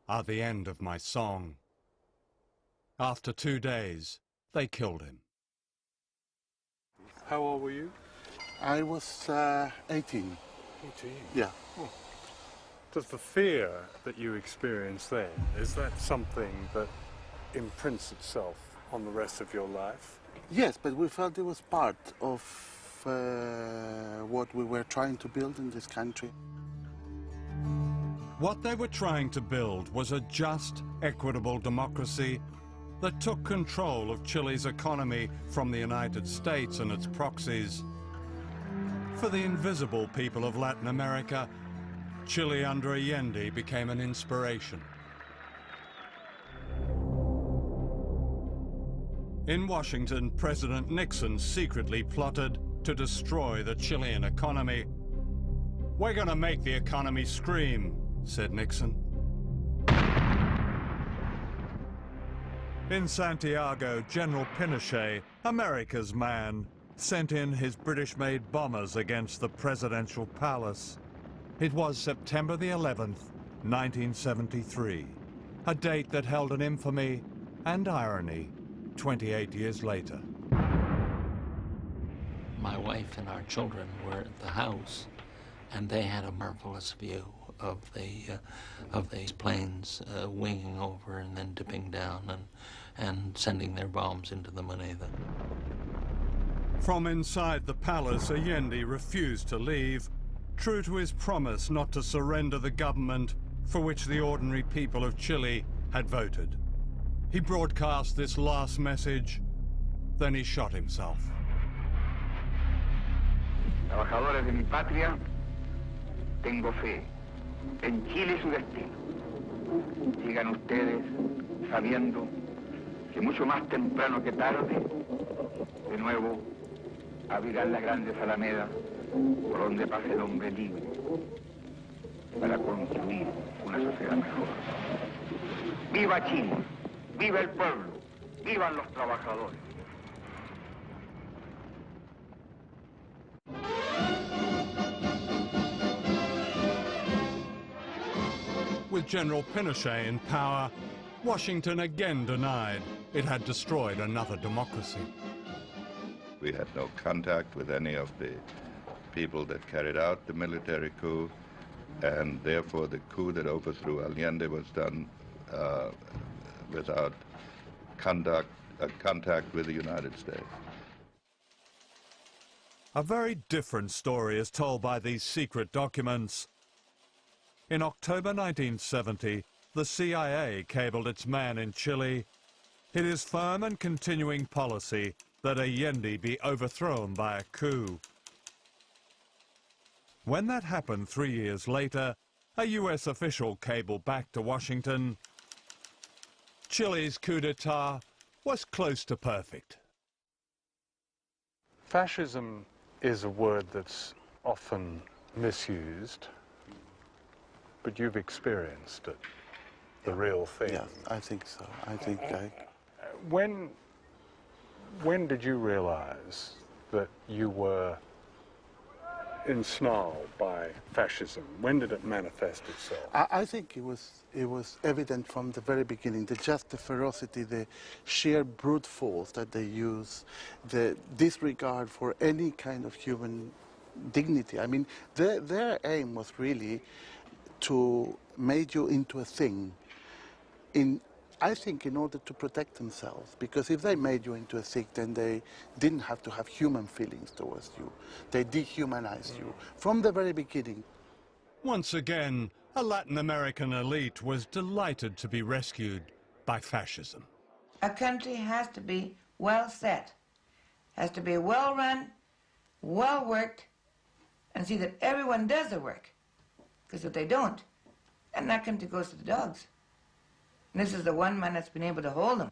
are the end of my song." After 2 days, they killed him. How old were you? I was 18. 18? Yeah. Oh. Does the fear that you experienced then, is that something that imprints itself on the rest of your life? Yes, but we felt it was part of what we were trying to build in this country. What they were trying to build was a just, equitable democracy that took control of Chile's economy from the United States and its proxies. For the invisible people of Latin America, Chile under Allende became an inspiration. In Washington, President Nixon secretly plotted to destroy the Chilean economy. "We're going to make the economy scream," said Nixon. In Santiago, General Pinochet, America's man, sent in his British-made bombers against the presidential palace. It was September the 11th, 1973, a date that held an infamy and irony 28 years later. My wife and our children were at the house, and they had a marvelous view of these planes winging over and then dipping down and sending their bombs into the Moneda. From inside the palace, Allende refused to leave, true to his promise not to surrender the government for which the ordinary people of Chile had voted. He broadcast this last message, then he shot himself. Trabajadores de mi patria, tengo fe en Chile y su destino. Sigan ustedes sabiendo que mucho más temprano que tarde, de nuevo, abrirán las grandes alamedas por donde pase el hombre libre para construir una sociedad mejor. ¡Viva Chile! ¡Viva el pueblo! ¡Vivan los trabajadores! With General Pinochet in power, Washington again denied it had destroyed another democracy. We had no contact with any of the people that carried out the military coup, and therefore the coup that overthrew Allende was done without contact with the United States. A very different story is told by these secret documents. In October 1970, the CIA cabled its man in Chile. It is firm and continuing policy that Allende be overthrown by a coup. When that happened 3 years later, a US official cabled back to Washington. Chile's coup d'etat was close to perfect. Fascism is a word that's often misused, but you've experienced it, the real thing. Yeah, I think so. I think When did you realize that you were ensnarled by fascism? When did it manifest itself? I think it was evident from the very beginning, the ferocity, the sheer brute force that they use, the disregard for any kind of human dignity. I mean, their aim was really to make you into a thing, I think in order to protect themselves, because if they made you into a thing, then they didn't have to have human feelings towards you. They dehumanized you from the very beginning. Once again, a Latin American elite was delighted to be rescued by fascism. A country has to be well set, has to be well run, well worked, and see that everyone does the work. Because if they don't, then that country goes to the dogs. And this is the one man that's been able to hold them.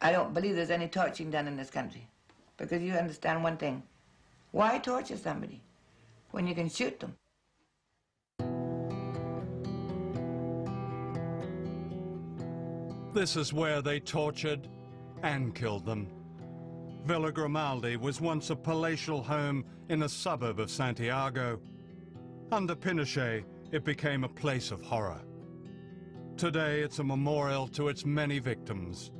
I don't believe there's any torturing done in this country. Because you understand one thing. Why torture somebody when you can shoot them? This is where they tortured and killed them. Villa Grimaldi was once a palatial home in a suburb of Santiago. Under Pinochet, it became a place of horror. Today, it's a memorial to its many victims.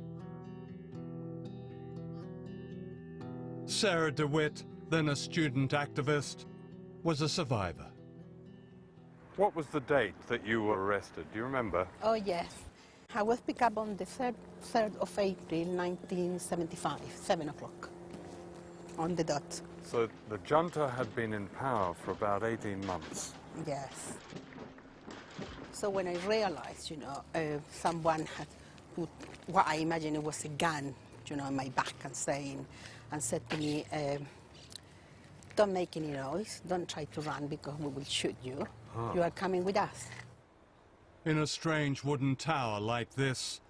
Sarah DeWitt, then a student activist, was a survivor. What was the date that you were arrested? Do you remember? Oh, yes. I was picked up on the 3rd of April, 1975, 7 o'clock, on the dot. So the junta had been in power for about 18 months. Yes. So when I realized, someone had put what I imagine it was a gun, on my back and said to me, don't make any noise, don't try to run because we will shoot you. You are coming with us. In a strange wooden tower like this,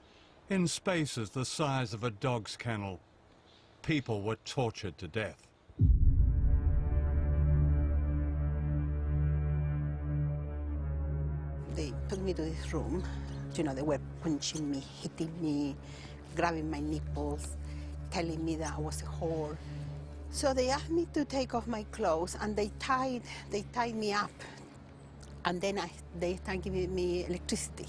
in spaces the size of a dog's kennel, people were tortured to death. They took me to this room. They were punching me, hitting me, grabbing my nipples, telling me that I was a whore. So they asked me to take off my clothes, and they tied me up. And then they started giving me electricity.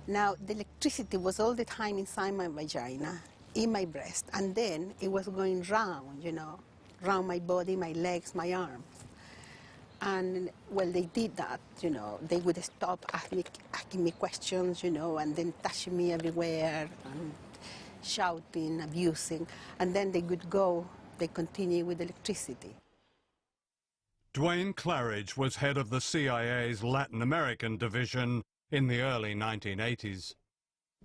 Now, the electricity was all the time inside my vagina, in my breast, and then it was going round, round my body, my legs, my arms. And, well, they did that, They would stop asking me questions, and then touching me everywhere, and shouting, abusing. And then they would go, they continue with electricity. Duane Claridge was head of the CIA's Latin American division in the early 1980s.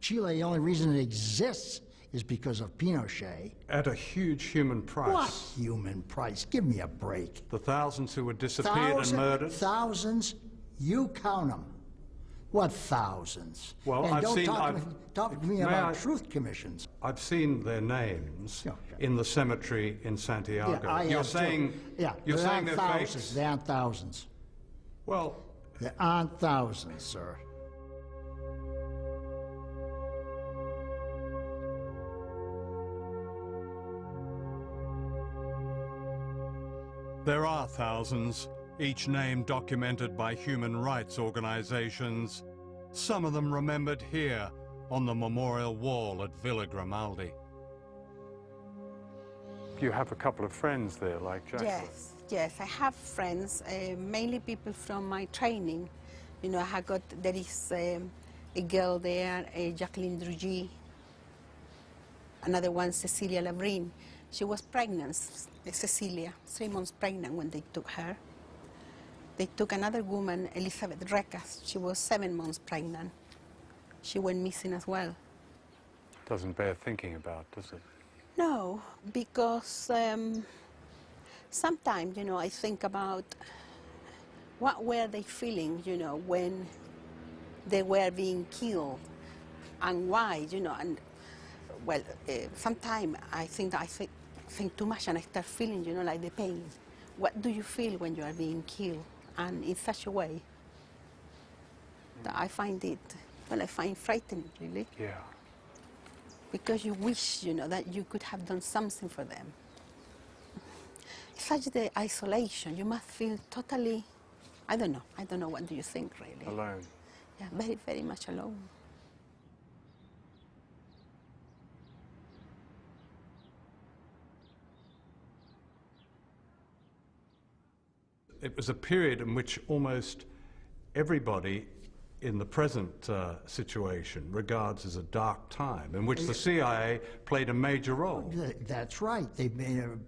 Chile, the only reason it exists is because of Pinochet. At a huge human price. What human price? Give me a break. The thousands who were disappeared and murdered? Thousands? You count them. What thousands? Well, and I've don't seen... talk to me about truth commissions. I've seen their names in the cemetery in Santiago. Yeah, you're saying... Yeah, you're saying they're thousands. fakes? There aren't thousands. Well... There aren't thousands, sir. There are thousands, each name documented by human rights organizations, some of them remembered here on the memorial wall at Villa Grimaldi. You have a couple of friends there, like Jacqueline? Yes, I have friends, mainly people from my training. There is a girl there, Jacqueline Drugy, another one, Cecilia Labrin. She was pregnant, Cecilia, 3 months pregnant when they took her. They took another woman, Elizabeth Recas. She was 7 months pregnant. She went missing as well. Doesn't bear thinking about, does it? No, because sometimes, I think about what were they feeling, when they were being killed, and why, and well, sometimes I think too much and I start feeling, like the pain. What do you feel when you are being killed? And in such a way that I find it, I find frightening, really. Yeah. Because you wish, that you could have done something for them. Such the isolation, you must feel totally, I don't know, what do you think, really? Alone. Yeah, very, very much alone. It was a period in which almost everybody in the present situation regards as a dark time, in which the CIA played a major role. That's right. They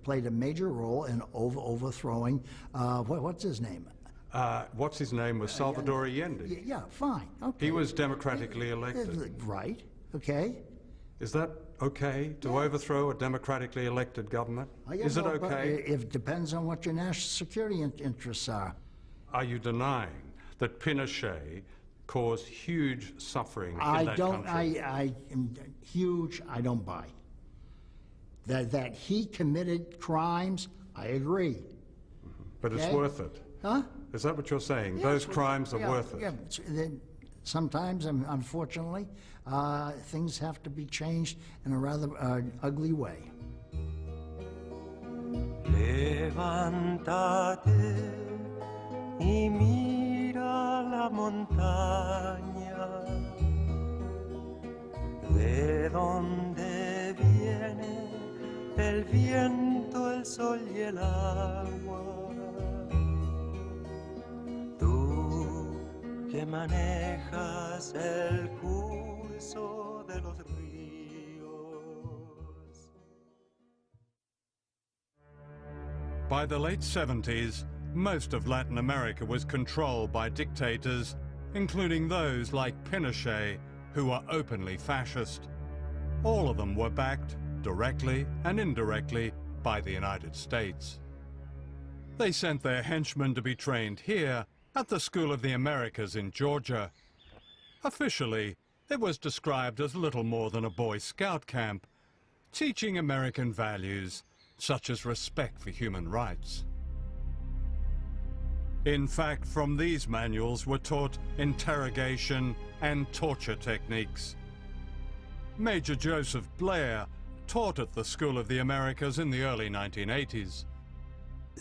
played a major role in overthrowing, what's his name? What's his name was Salvador Allende. Yeah, fine. Okay. He was democratically elected. Right, okay. Is that okay to overthrow a democratically elected government? Is it okay? It depends on what your national security interests are. Are you denying that Pinochet caused huge suffering in that country. I am huge, I don't buy. That he committed crimes, I agree. But it's Okay? worth it. Huh? Is that what you're saying? Yeah, Those crimes are yeah, worth it? yeah. Sometimes, unfortunately, things have to be changed in a rather ugly way. Levántate y mira la montaña, de donde viene el viento, el sol y el agua. Tú que manejas el curso de los ríos. By the late 70s, most of Latin America was controlled by dictators, including those like Pinochet, who were openly fascist. All of them were backed, directly and indirectly, by the United States. They sent their henchmen to be trained here at the School of the Americas in Georgia. Officially, it was described as little more than a Boy Scout camp, teaching American values such as respect for human rights. In fact, from these manuals were taught interrogation and torture techniques. Major Joseph Blair taught at the School of the Americas in the early 1980s.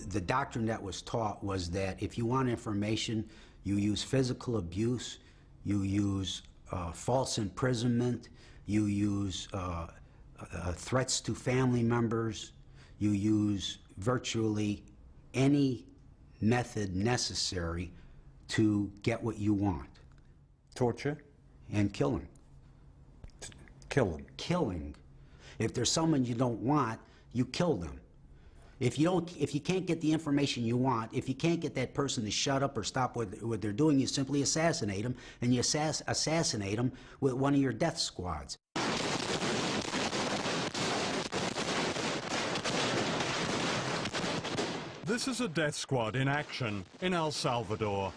The doctrine that was taught was that if you want information, you use physical abuse, you use false imprisonment, you use threats to family members, you use virtually any method necessary to get what you want. Torture? And killing. Killing? Killing. If there's someone you don't want, you kill them. If you can't get the information you want, if you can't get that person to shut up or stop what they're doing, you simply assassinate them, and you assassinate them with one of your death squads. This is a death squad in action in El Salvador.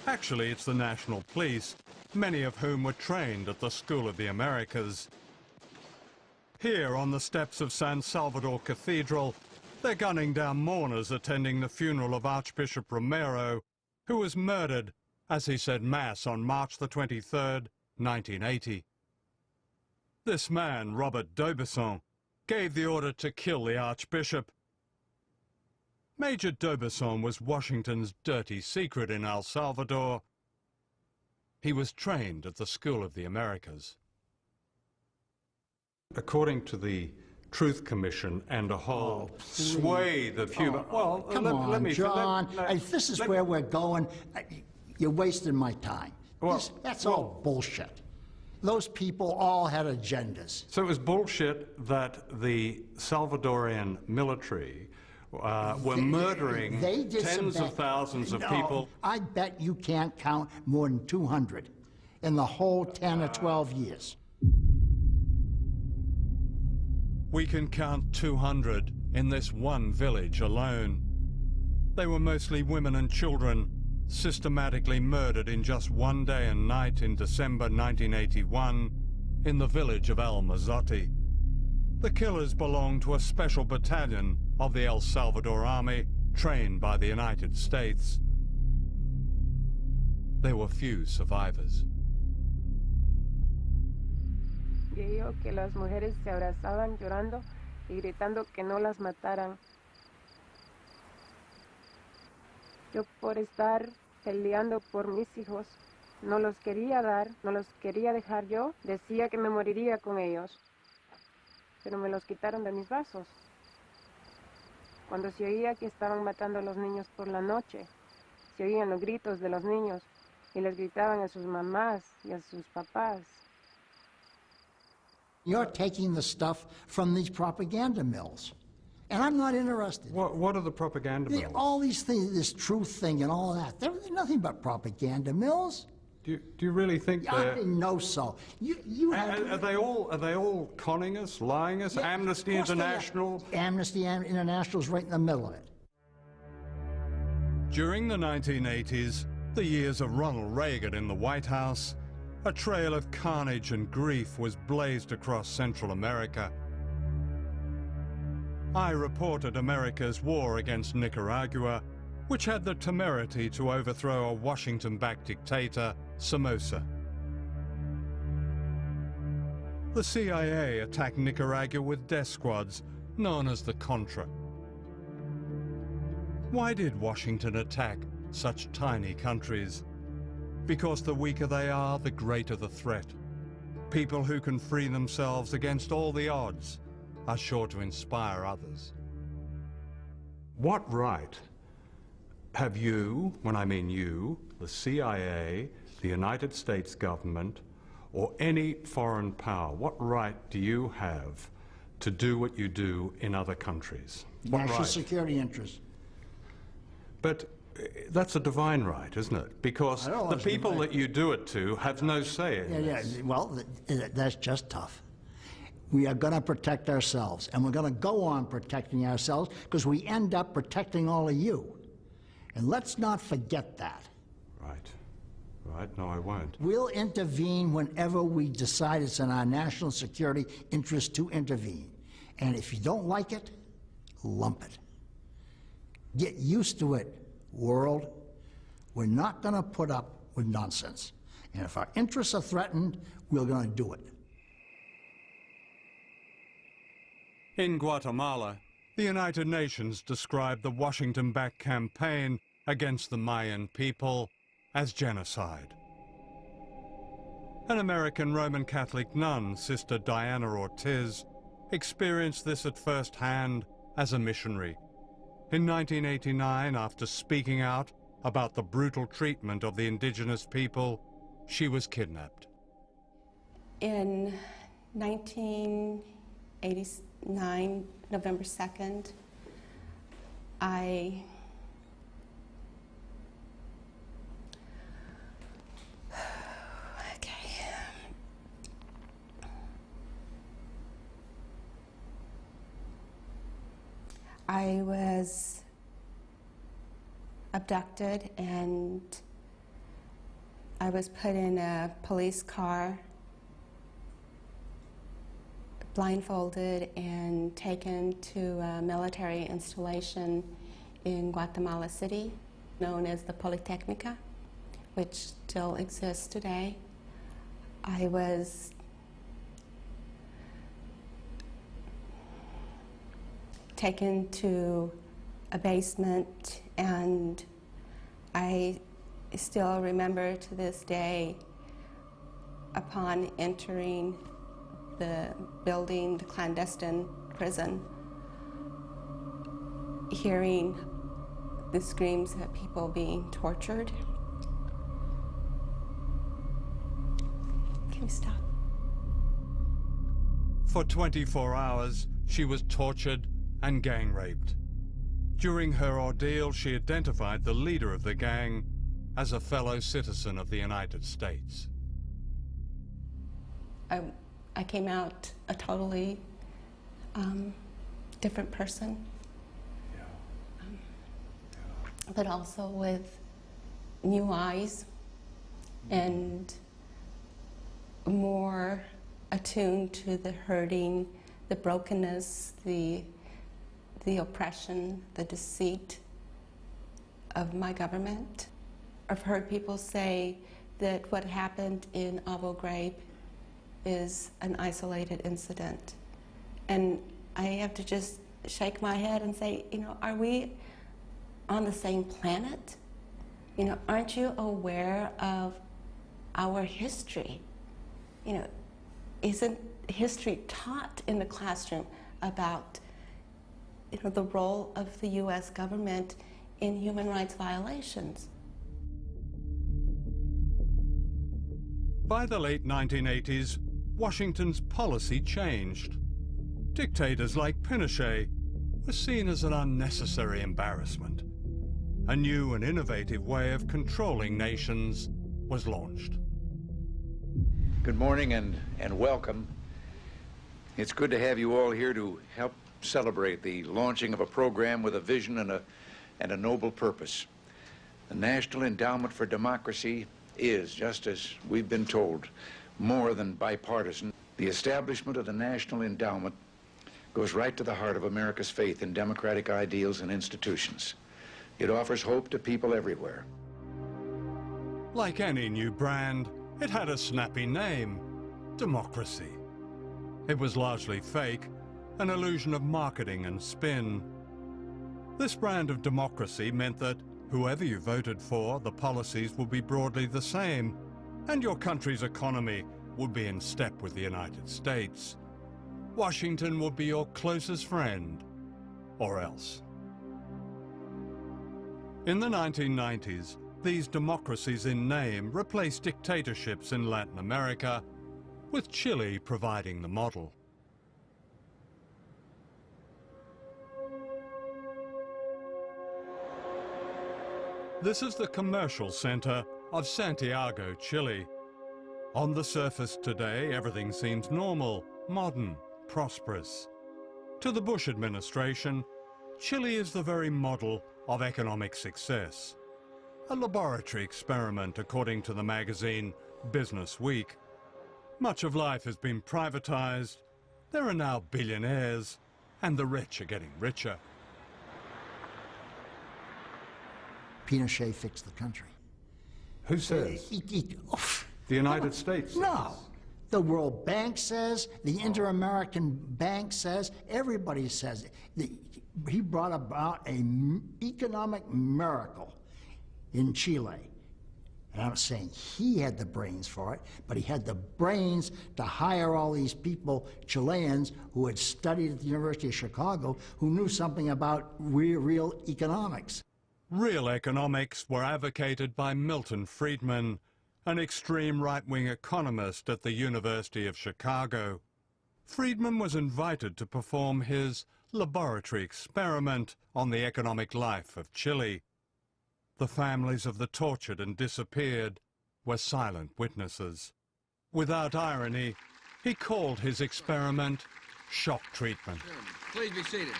Actually, it's the National Police, many of whom were trained at the School of the Americas. Here on the steps of San Salvador Cathedral, they're gunning down mourners attending the funeral of Archbishop Romero, who was murdered as he said Mass on March the 23rd, 1980. This man, Robert d'Aubusson, gave the order to kill the Archbishop. Major d'Aubusson was Washington's dirty secret in El Salvador. He was trained at the School of the Americas. According to the Truth Commission and a whole swathe of human... Come on, John. This is where we're going. You're wasting my time. That's all bullshit. Those people all had agendas. So it was bullshit that the Salvadorian military were murdering tens of thousands of people. I bet you can't count more than 200 in the whole 10 or 12 years. We can count 200 in this one village alone. They were mostly women and children, systematically murdered in just one day and night in December 1981 in the village of El Mazote. The killers belonged to a special battalion of the El Salvador Army, trained by the United States. There were few survivors. Dijo que las mujeres se abrazaban llorando y gritando que no las mataran. Yo por estar peleando por mis hijos, no los quería dar, no los quería dejar yo, decía que me moriría con ellos. Pero me los quitaron de mis brazos. Cuando se oía que estaban matando a los niños por la noche, se oían los gritos de los niños y les gritaban a sus mamás y a sus papás. You're taking the stuff from these propaganda mills. And I'm not interested. What are the propaganda mills? All these things, this truth thing and all that, they're nothing but propaganda mills. Do you really think I didn't know so. Are they all conning us, lying us? Yeah, Amnesty International? Amnesty International is right in the middle of it. During the 1980s, the years of Ronald Reagan in the White House, a trail of carnage and grief was blazed across Central America. I reported America's war against Nicaragua, which had the temerity to overthrow a Washington-backed dictator, Somoza. The CIA attacked Nicaragua with death squads known as the Contra. Why did Washington attack such tiny countries? Because the weaker they are, the greater the threat. People who can free themselves against all the odds are sure to inspire others. What right have you, when I mean you, the CIA, the United States government, or any foreign power, what right do you have to do what you do in other countries? What National right? security interests. But that's a divine right, isn't it? Because the people that you do it to have no say in this. Yeah, well, that's just tough. We are going to protect ourselves, and we're going to go on protecting ourselves because we end up protecting all of you. And let's not forget that. Right. Right? No, I won't. We'll intervene whenever we decide it's in our national security interest to intervene. And if you don't like it, lump it. Get used to it, world. We're not going to put up with nonsense. And if our interests are threatened, we're going to do it. In Guatemala, the United Nations described the Washington-backed campaign against the Mayan people as genocide. An American Roman Catholic nun, Sister Diana Ortiz, experienced this at first hand as a missionary. In 1989, after speaking out about the brutal treatment of the indigenous people, she was kidnapped. In 1989, November 2nd, I was abducted and I was put in a police car, blindfolded, and taken to a military installation in Guatemala City, known as the Polytechnica, which still exists today. I was taken to a basement, and I still remember to this day, upon entering the building, the clandestine prison, hearing the screams of people being tortured. Can we stop? For 24 hours, she was tortured and gang raped. During her ordeal, she identified the leader of the gang as a fellow citizen of the United States. I came out a totally different person, but also with new eyes and more attuned to the hurting, the brokenness, the oppression, the deceit of my government. I've heard people say that what happened in Abu Ghraib is an isolated incident. And I have to just shake my head and say, you know, are we on the same planet? You know, aren't you aware of our history? You know, isn't history taught in the classroom about, you know, the role of the U.S. government in human rights violations? By the late 1980s, Washington's policy changed. Dictators like Pinochet were seen as an unnecessary embarrassment. A new and innovative way of controlling nations was launched. Good morning and welcome. It's good to have you all here to help celebrate the launching of a program with a vision and a noble purpose. The National Endowment for Democracy is, just as we've been told, more than bipartisan. The establishment of the National Endowment goes right to the heart of America's faith in democratic ideals and institutions. It offers hope to people everywhere. Like any new brand, it had a snappy name, Democracy. It was largely fake, an illusion of marketing and spin. This brand of democracy meant that whoever you voted for, the policies would be broadly the same, and your country's economy would be in step with the United States. Washington would be your closest friend, or else. In the 1990s, these democracies in name replaced dictatorships in Latin America, with Chile providing the model. This is the commercial center of Santiago, Chile. On the surface today, everything seems normal, modern, prosperous. To the Bush administration, Chile is the very model of economic success. A laboratory experiment, according to the magazine Business Week. Much of life has been privatized. There are now billionaires, and the rich are getting richer. Pinochet fixed the country. Who says? The United States says. No. The World Bank says, the Inter-American Bank says, everybody says it. He brought about an economic miracle in Chile. And I'm not saying he had the brains for it, but he had the brains to hire all these people, Chileans, who had studied at the University of Chicago, who knew something about real economics. Real economics were advocated by Milton Friedman, an extreme right-wing economist at the University of Chicago. Friedman was invited to perform his laboratory experiment on the economic life of Chile. The families of the tortured and disappeared were silent witnesses. Without irony, he called his experiment shock treatment. Please be seated.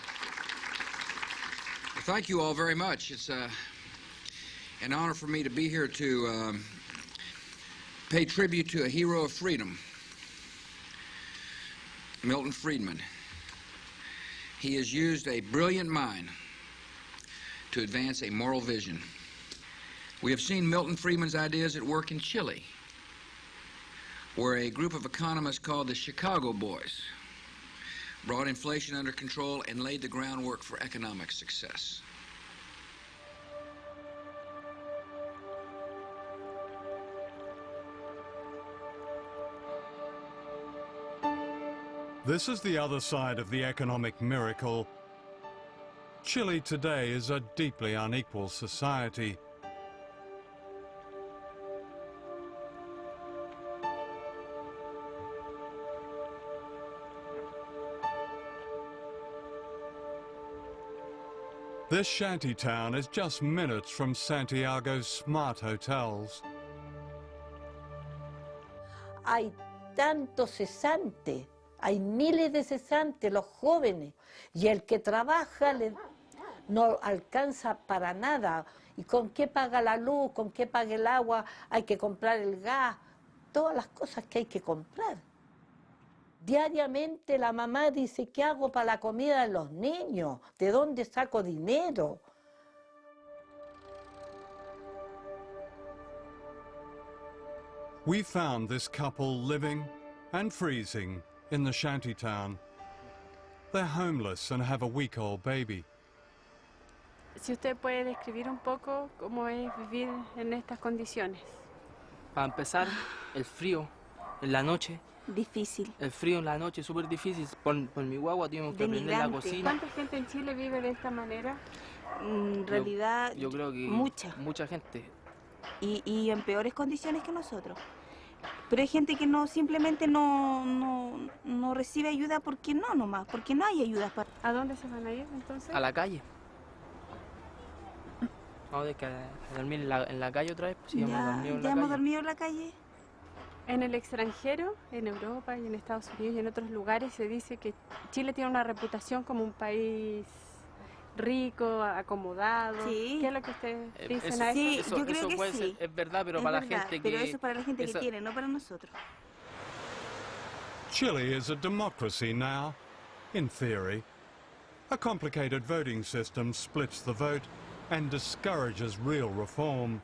Well, thank you all very much. It's an honor for me to be here to pay tribute to a hero of freedom, Milton Friedman. He has used a brilliant mind to advance a moral vision. We have seen Milton Friedman's ideas at work in Chile, where a group of economists called the Chicago Boys brought inflation under control and laid the groundwork for economic success. This is the other side of the economic miracle. Chile today is a deeply unequal society. This shanty town is just minutes from Santiago's smart hotels. Hay tantos cesantes, hay miles de cesantes, los jóvenes, y el que trabaja no alcanza para nada. ¿Y con qué paga la luz? ¿Con qué paga el agua? Hay que comprar el gas, todas las cosas que hay que comprar. Diariamente la mamá dice, ¿qué hago para la comida de los niños? ¿De dónde saco dinero? We found this couple living and freezing in the shantytown. They're homeless and have a week-old baby. Si usted puede describir un poco cómo es vivir en estas condiciones. Para empezar, el frío en la noche. Difícil. El frío en la noche es súper difícil. Por mi guagua tuvimos que aprender la cocina. ¿Cuánta gente en Chile vive de esta manera? En realidad, yo creo que mucha gente. Y en peores condiciones que nosotros. Pero hay gente que simplemente no recibe ayuda porque no nomás, porque no hay ayuda. ¿A dónde se van a ir entonces? A la calle. Vamos a dormir en la calle otra vez. Pues, ¿Ya hemos dormido en la calle? En el extranjero, en Europa y en Estados Unidos y en otros lugares se dice que Chile tiene una reputación como un país rico, acomodado. Sí. ¿Qué es lo que ustedes dicen eso, a eso? Sí, eso, yo creo eso que puede sí. ser, es verdad, pero Es para verdad, la gente pero que... eso para la gente que tiene, no para nosotros. Chile is a democracy now, in theory. A complicated voting system splits the vote and discourages real reform.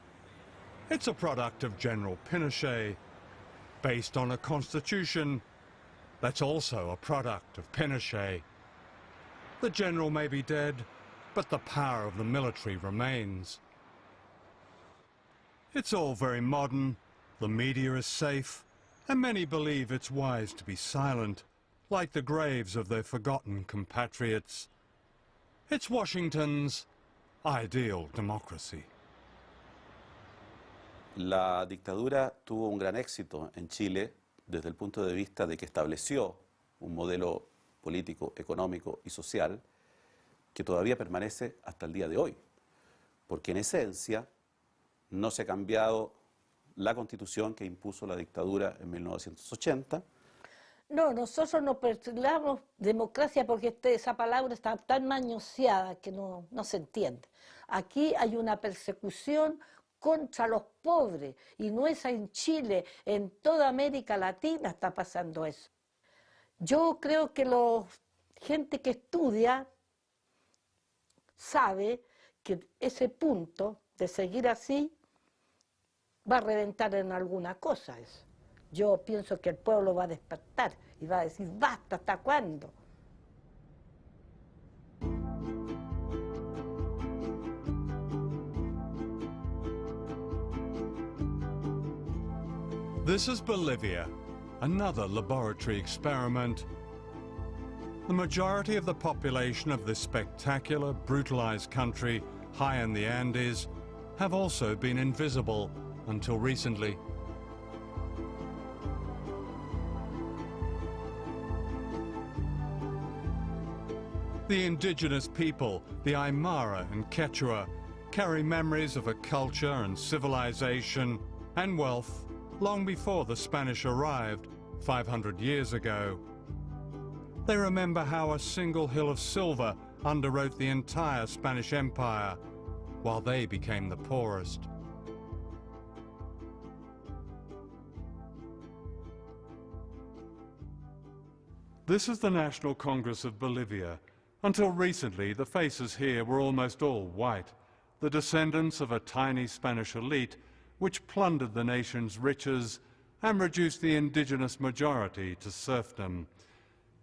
It's a product of General Pinochet, based on a constitution that's also a product of Pinochet. The general may be dead, but the power of the military remains. It's all very modern, the media is safe, and many believe it's wise to be silent, like the graves of their forgotten compatriots. It's Washington's ideal democracy. La dictadura tuvo un gran éxito en Chile desde el punto de vista de que estableció un modelo político, económico y social que todavía permanece hasta el día de hoy, porque en esencia no se ha cambiado la constitución que impuso la dictadura en 1980. No, nosotros no postulamos democracia porque esa palabra está tan manoseada que no se entiende. Aquí hay una persecución contra los pobres, y no es en Chile, en toda América Latina está pasando eso. Yo creo que la gente que estudia sabe que ese punto de seguir así va a reventar en alguna cosa eso. Yo pienso que el pueblo va a despertar y va a decir, basta, ¿hasta cuándo? This is Bolivia, another laboratory experiment. The majority of the population of this spectacular, brutalized country, high in the Andes, have also been invisible until recently. The indigenous people, the Aymara and Quechua, carry memories of a culture and civilization and wealth long before the Spanish arrived 500 years ago. They remember how a single hill of silver underwrote the entire Spanish Empire, while they became the poorest. This is the National Congress of Bolivia. Until recently, the faces here were almost all white, the descendants of a tiny Spanish elite which plundered the nation's riches and reduced the indigenous majority to serfdom.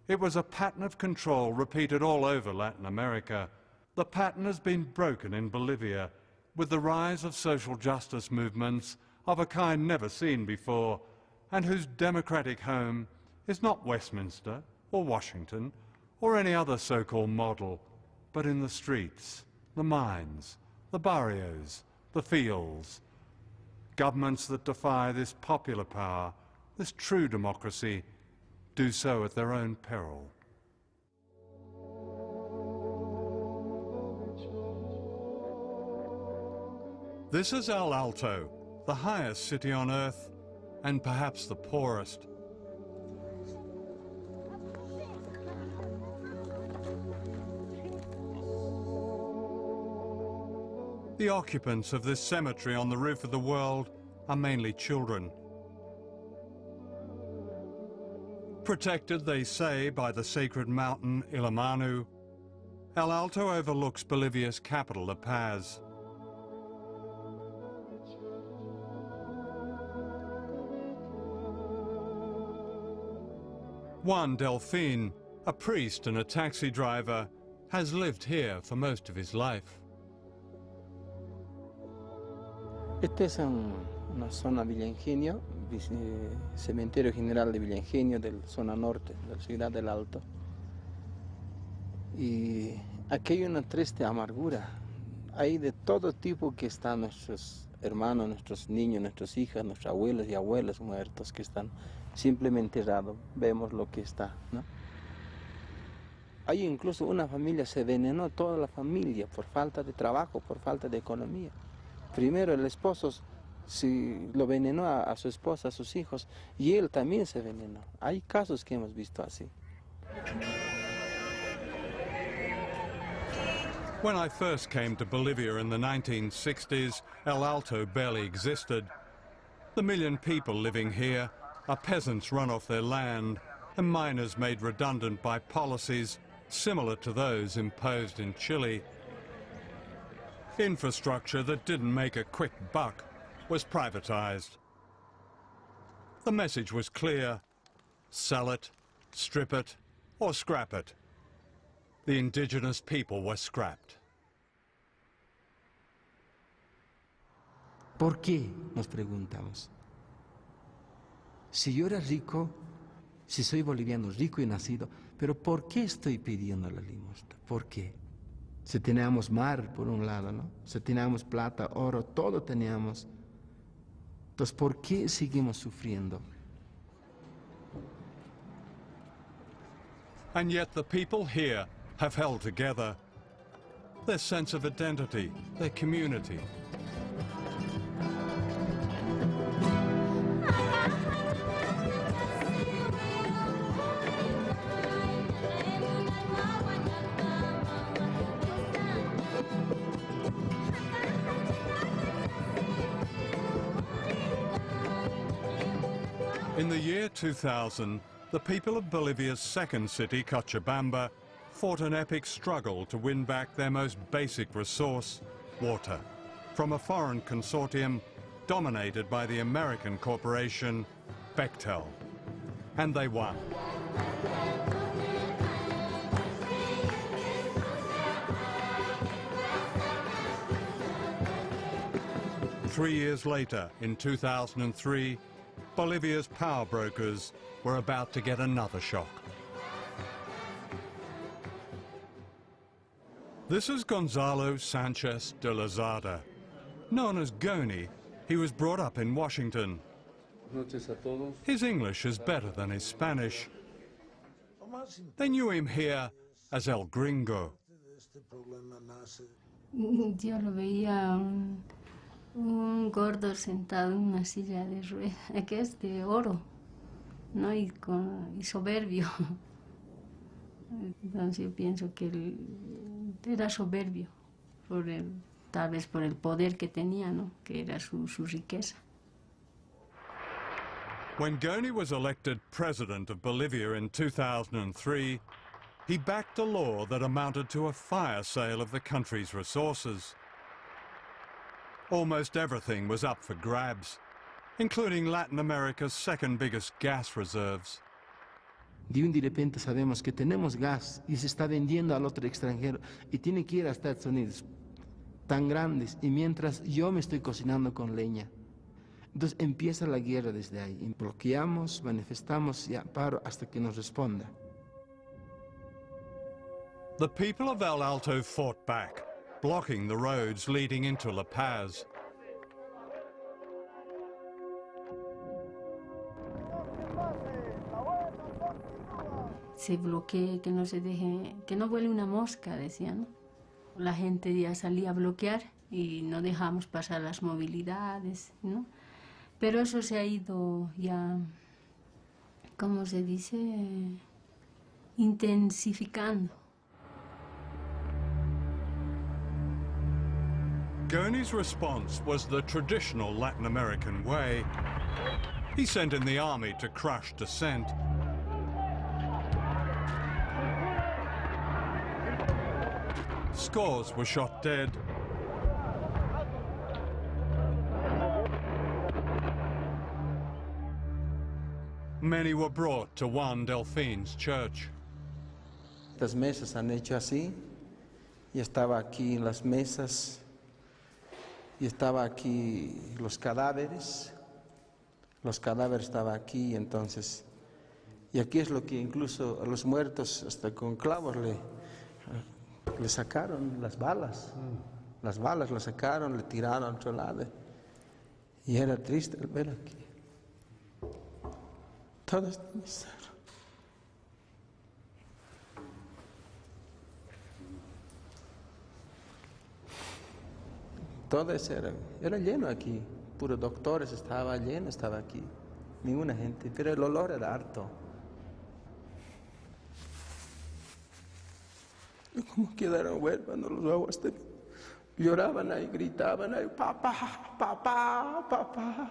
It was a pattern of control repeated all over Latin America. The pattern has been broken in Bolivia with the rise of social justice movements of a kind never seen before, and whose democratic home is not Westminster or Washington or any other so-called model, but in the streets, the mines, the barrios, the fields. Governments that defy this popular power, this true democracy, do so at their own peril. This is El Alto, the highest city on earth, and perhaps the poorest. The occupants of this cemetery on the roof of the world are mainly children. Protected, they say, by the sacred mountain Illimani, El Alto overlooks Bolivia's capital, La Paz. Juan Delfin, a priest and a taxi driver, has lived here for most of his life. Esta es una zona Villa Ingenio, cementerio general de Villa Ingenio, de la zona norte de la ciudad del Alto. Y aquí hay una triste amargura. Hay de todo tipo que están nuestros hermanos, nuestros niños, nuestras hijas, nuestros abuelos y abuelas muertos que están simplemente enterrados. Vemos lo que está, ¿no? Hay incluso una familia, se envenenó toda la familia por falta de trabajo, por falta de economía. Primero el esposo lo envenenó a su esposa, a sus hijos, y él también se envenenó. Hay casos que hemos visto así. When I first came to Bolivia in the 1960s, El Alto barely existed. The million people living here are peasants run off their land and miners made redundant by policies similar to those imposed in Chile. Infrastructure that didn't make a quick buck was privatized. The message was clear: sell it, strip it, or scrap it. The indigenous people were scrapped. ¿Por qué? Nos preguntamos. Si yo era rico, si soy boliviano rico y nacido, pero ¿por qué estoy pidiendo la limosna? ¿Por qué? Si teníamos mar por un lado, ¿no? Si teníamos plata, oro, todo teníamos. Entonces, ¿por qué seguimos sufriendo? And yet the people here have held together. Their sense of identity, their community. In the year 2000, the people of Bolivia's second city, Cochabamba, fought an epic struggle to win back their most basic resource, water, from a foreign consortium dominated by the American corporation Bechtel. And they won. Three years later, in 2003, Bolivia's power brokers were about to get another shock. This is Gonzalo Sanchez de Lozada. Known as Goni, he was brought up in Washington. His English is better than his Spanish. They knew him here as El Gringo. Yo lo veía un gordo sentado en una silla de ruedas, que es de oro, ¿no? Y soberbio. Entonces yo pienso que él era soberbio, tal vez por el poder que tenía, ¿no? Que era su riqueza. When Goni was elected president of Bolivia in 2003, he backed a law that amounted to a fire sale of the country's resources. Almost everything was up for grabs, including Latin America's second biggest gas reserves. De un de repente sabemos que tenemos gas y se está vendiendo al otro extranjero y tiene que ir a Estados Unidos, tan grandes, y mientras yo me estoy cocinando con leña. Entonces empieza la guerra desde ahí. Y bloqueamos, manifestamos y paro hasta que nos responda. The people of El Alto fought back, blocking the roads leading into La Paz. Se bloquee, que no se deje, que no vuele una mosca, decían, ¿no? La gente ya salía a bloquear y no dejamos pasar las movilidades, ¿no? Pero eso se ha ido ya, ¿cómo se dice? Intensificando. Goni's response was the traditional Latin American way. He sent in the army to crush dissent. Scores were shot dead. Many were brought to Juan Delfin's church. Las mesas han hecho así, y estaba aquí las mesas, y estaba aquí los cadáveres estaban aquí, entonces, y aquí es lo que incluso a los muertos hasta con clavos le sacaron las balas las sacaron, le tiraron a otro lado, y era triste el ver aquí. Todo está miseria. Todo eso era lleno aquí, puros doctores, estaba lleno, estaba aquí, ninguna gente, pero el olor era harto. Como quedaron huérfanos los aguas de... Lloraban ahí, gritaban ahí, papá, papá, papá.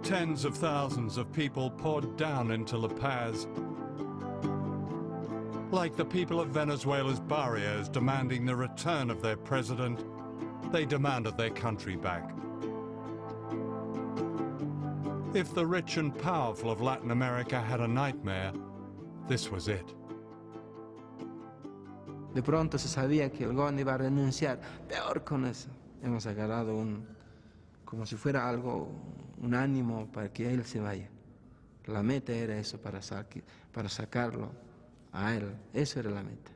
Tens of thousands of people poured down into La Paz, like the people of Venezuela's barrios demanding the return of their president. They demanded their country back. If the rich and powerful of Latin America had a nightmare, this was it. De pronto se sabía que el GON iba a renunciar. Peor con eso. Hemos agarrado como si fuera algo, un ánimo para que él se vaya. La meta era eso, para sacarlo a él. Eso era la meta.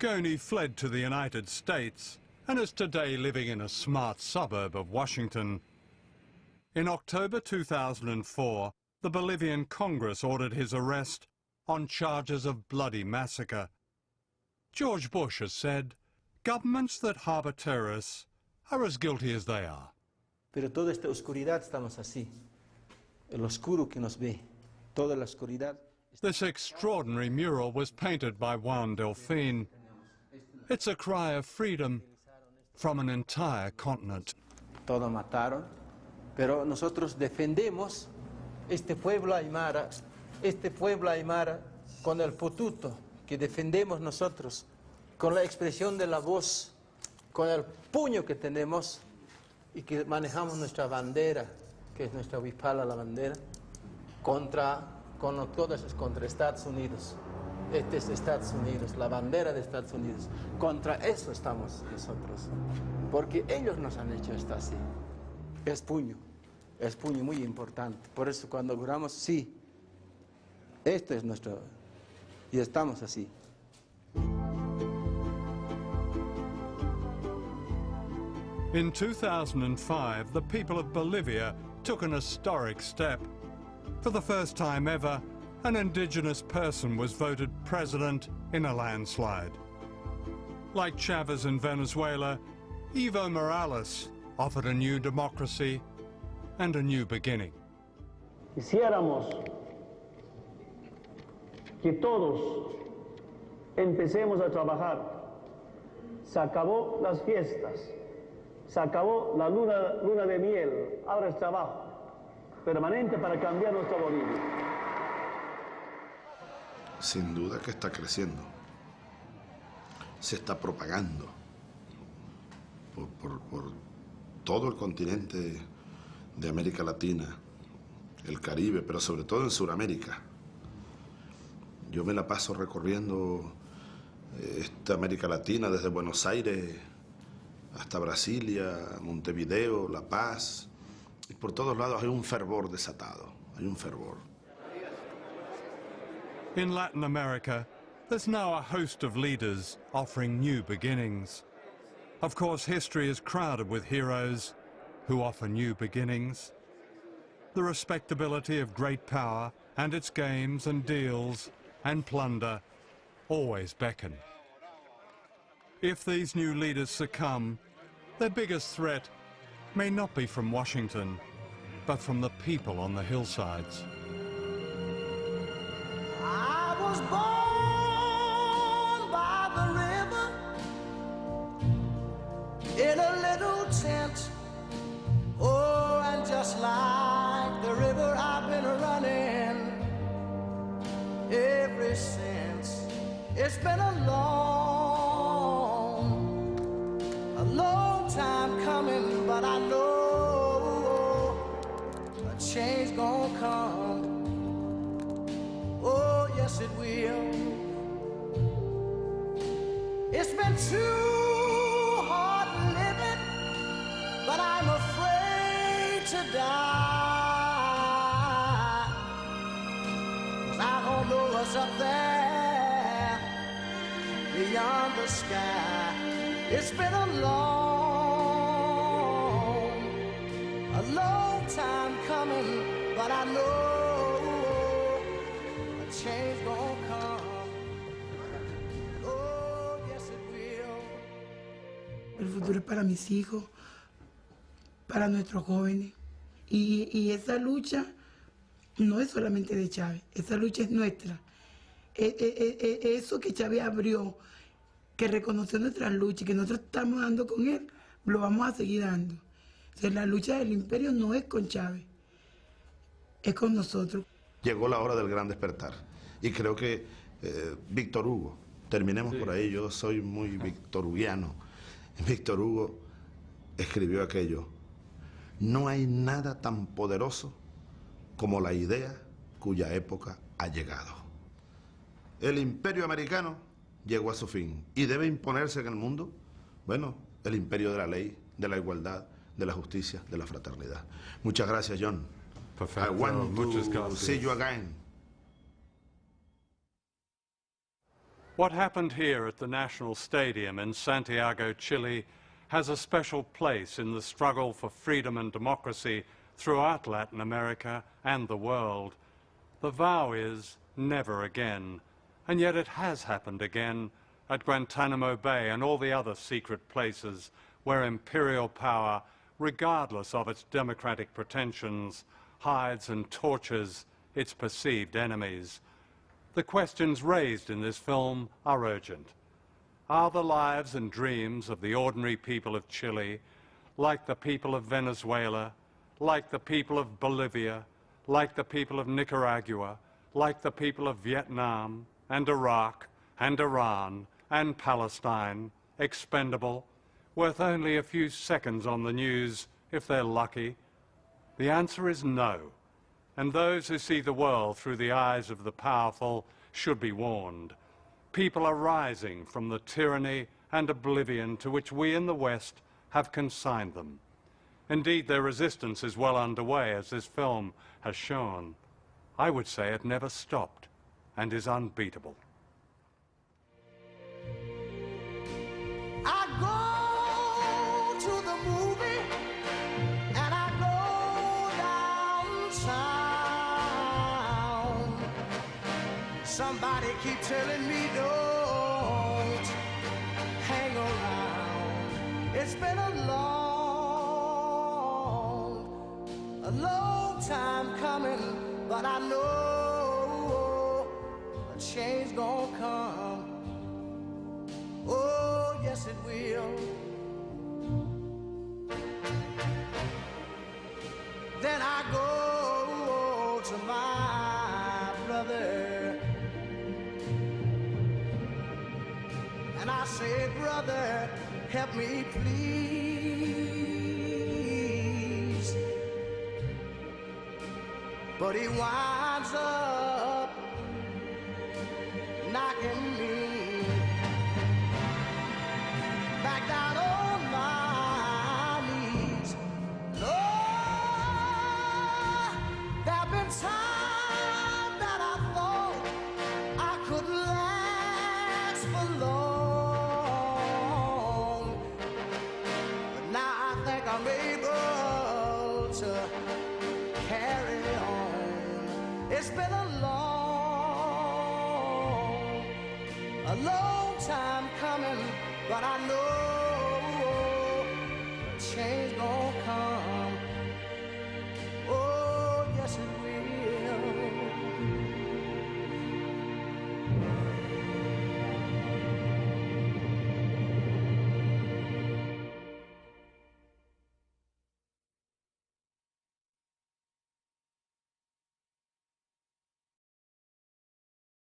Goni fled to the United States and is today living in a smart suburb of Washington. In October 2004, the Bolivian Congress ordered his arrest on charges of bloody massacre. George Bush has said, governments that harbor terrorists are as guilty as they are. Pero toda esta oscuridad estamos así. El oscuro que nos ve. Toda la oscuridad. This extraordinary mural was painted by Juan Delfin. It's a cry of freedom from an entire continent. Todo mataron, pero nosotros defendemos este pueblo aymara con el potuto que defendemos nosotros, con la expresión de la voz, con el puño que tenemos y que manejamos nuestra bandera, que es nuestra huipala, la bandera, contra Estados Unidos. Este es Estados Unidos, la bandera de Estados Unidos. Contra eso estamos nosotros, porque ellos nos han hecho esto así. Es puño muy importante. Por eso cuando juramos, sí, esto es nuestro, y estamos así. In 2005, the people of Bolivia took an historic step. For the first time ever, an indigenous person was voted president in a landslide. Like Chavez in Venezuela, Evo Morales offered a new democracy and a new beginning. Quisiéramos que todos empecemos a trabajar. Se acabó las fiestas, se acabó la luna de miel, ahora es trabajo permanente para cambiar nuestra Bolivia. Sin duda que está creciendo, se está propagando por todo el continente de América Latina, el Caribe, pero sobre todo en Sudamérica. Yo me la paso recorriendo esta América Latina desde Buenos Aires hasta Brasilia, Montevideo, La Paz, y por todos lados hay un fervor desatado, hay un fervor. In Latin America, there's now a host of leaders offering new beginnings. Of course, history is crowded with heroes who offer new beginnings. The respectability of great power and its games and deals and plunder always beckon. If these new leaders succumb, their biggest threat may not be from Washington, but from the people on the hillsides. I was born by the river in a little tent. Oh, and just like the river I've been running ever since. It's been a long time coming, but I know a change gonna come. Oh, yes it will. It's been too hard living, but I'm afraid to die. 'Cause I don't know what's up there beyond the sky. It's been a long time coming, but I know a change gonna come. Oh, yes it will. El futuro es para mis hijos, para nuestros jóvenes. Y esa lucha no es solamente de Chávez, esa lucha es nuestra. eso que Chávez abrió, que reconoció nuestras luchas y que nosotros estamos dando con él, lo vamos a seguir dando. O sea, la lucha del imperio no es con Chávez, es con nosotros. Llegó la hora del gran despertar. Y creo que Víctor Hugo, terminemos por ahí, yo soy muy victorhuguiano. Víctor Hugo escribió aquello: no hay nada tan poderoso como la idea cuya época ha llegado. El imperio americano llegó a su fin y debe imponerse en el mundo, bueno, el imperio de la ley, de la igualdad, de la justicia, de la fraternidad. Muchas gracias, John. Perfecto. I want Muchas to gracias. see you again. What happened here at the National Stadium in Santiago, Chile, has a special place in the struggle for freedom and democracy throughout Latin America and the world. The vow is never again, and yet it has happened again at Guantanamo Bay and all the other secret places where imperial power, regardless of its democratic pretensions, hides and tortures its perceived enemies. The questions raised in this film are urgent. Are the lives and dreams of the ordinary people of Chile, like the people of Venezuela, like the people of Bolivia, like the people of Nicaragua, like the people of Vietnam and Iraq and Iran and Palestine, expendable, worth only a few seconds on the news if they're lucky? The answer is no. And those who see the world through the eyes of the powerful should be warned. People are rising from the tyranny and oblivion to which we in the West have consigned them. Indeed, their resistance is well underway, as this film has shown. I would say it never stopped and is unbeatable. I go to the movie and I go downtown. Somebody keep telling me don't hang around. It's been a long time coming, but I know a change gonna come. Oh, yes it will. Then I go to my brother and I say, brother, help me please. But he winds up knocking me back down on my knees. Lord, there've been times that I thought I could last for long, but now I think I'm able to carry on. It's been a long time coming, but I know change gon' come.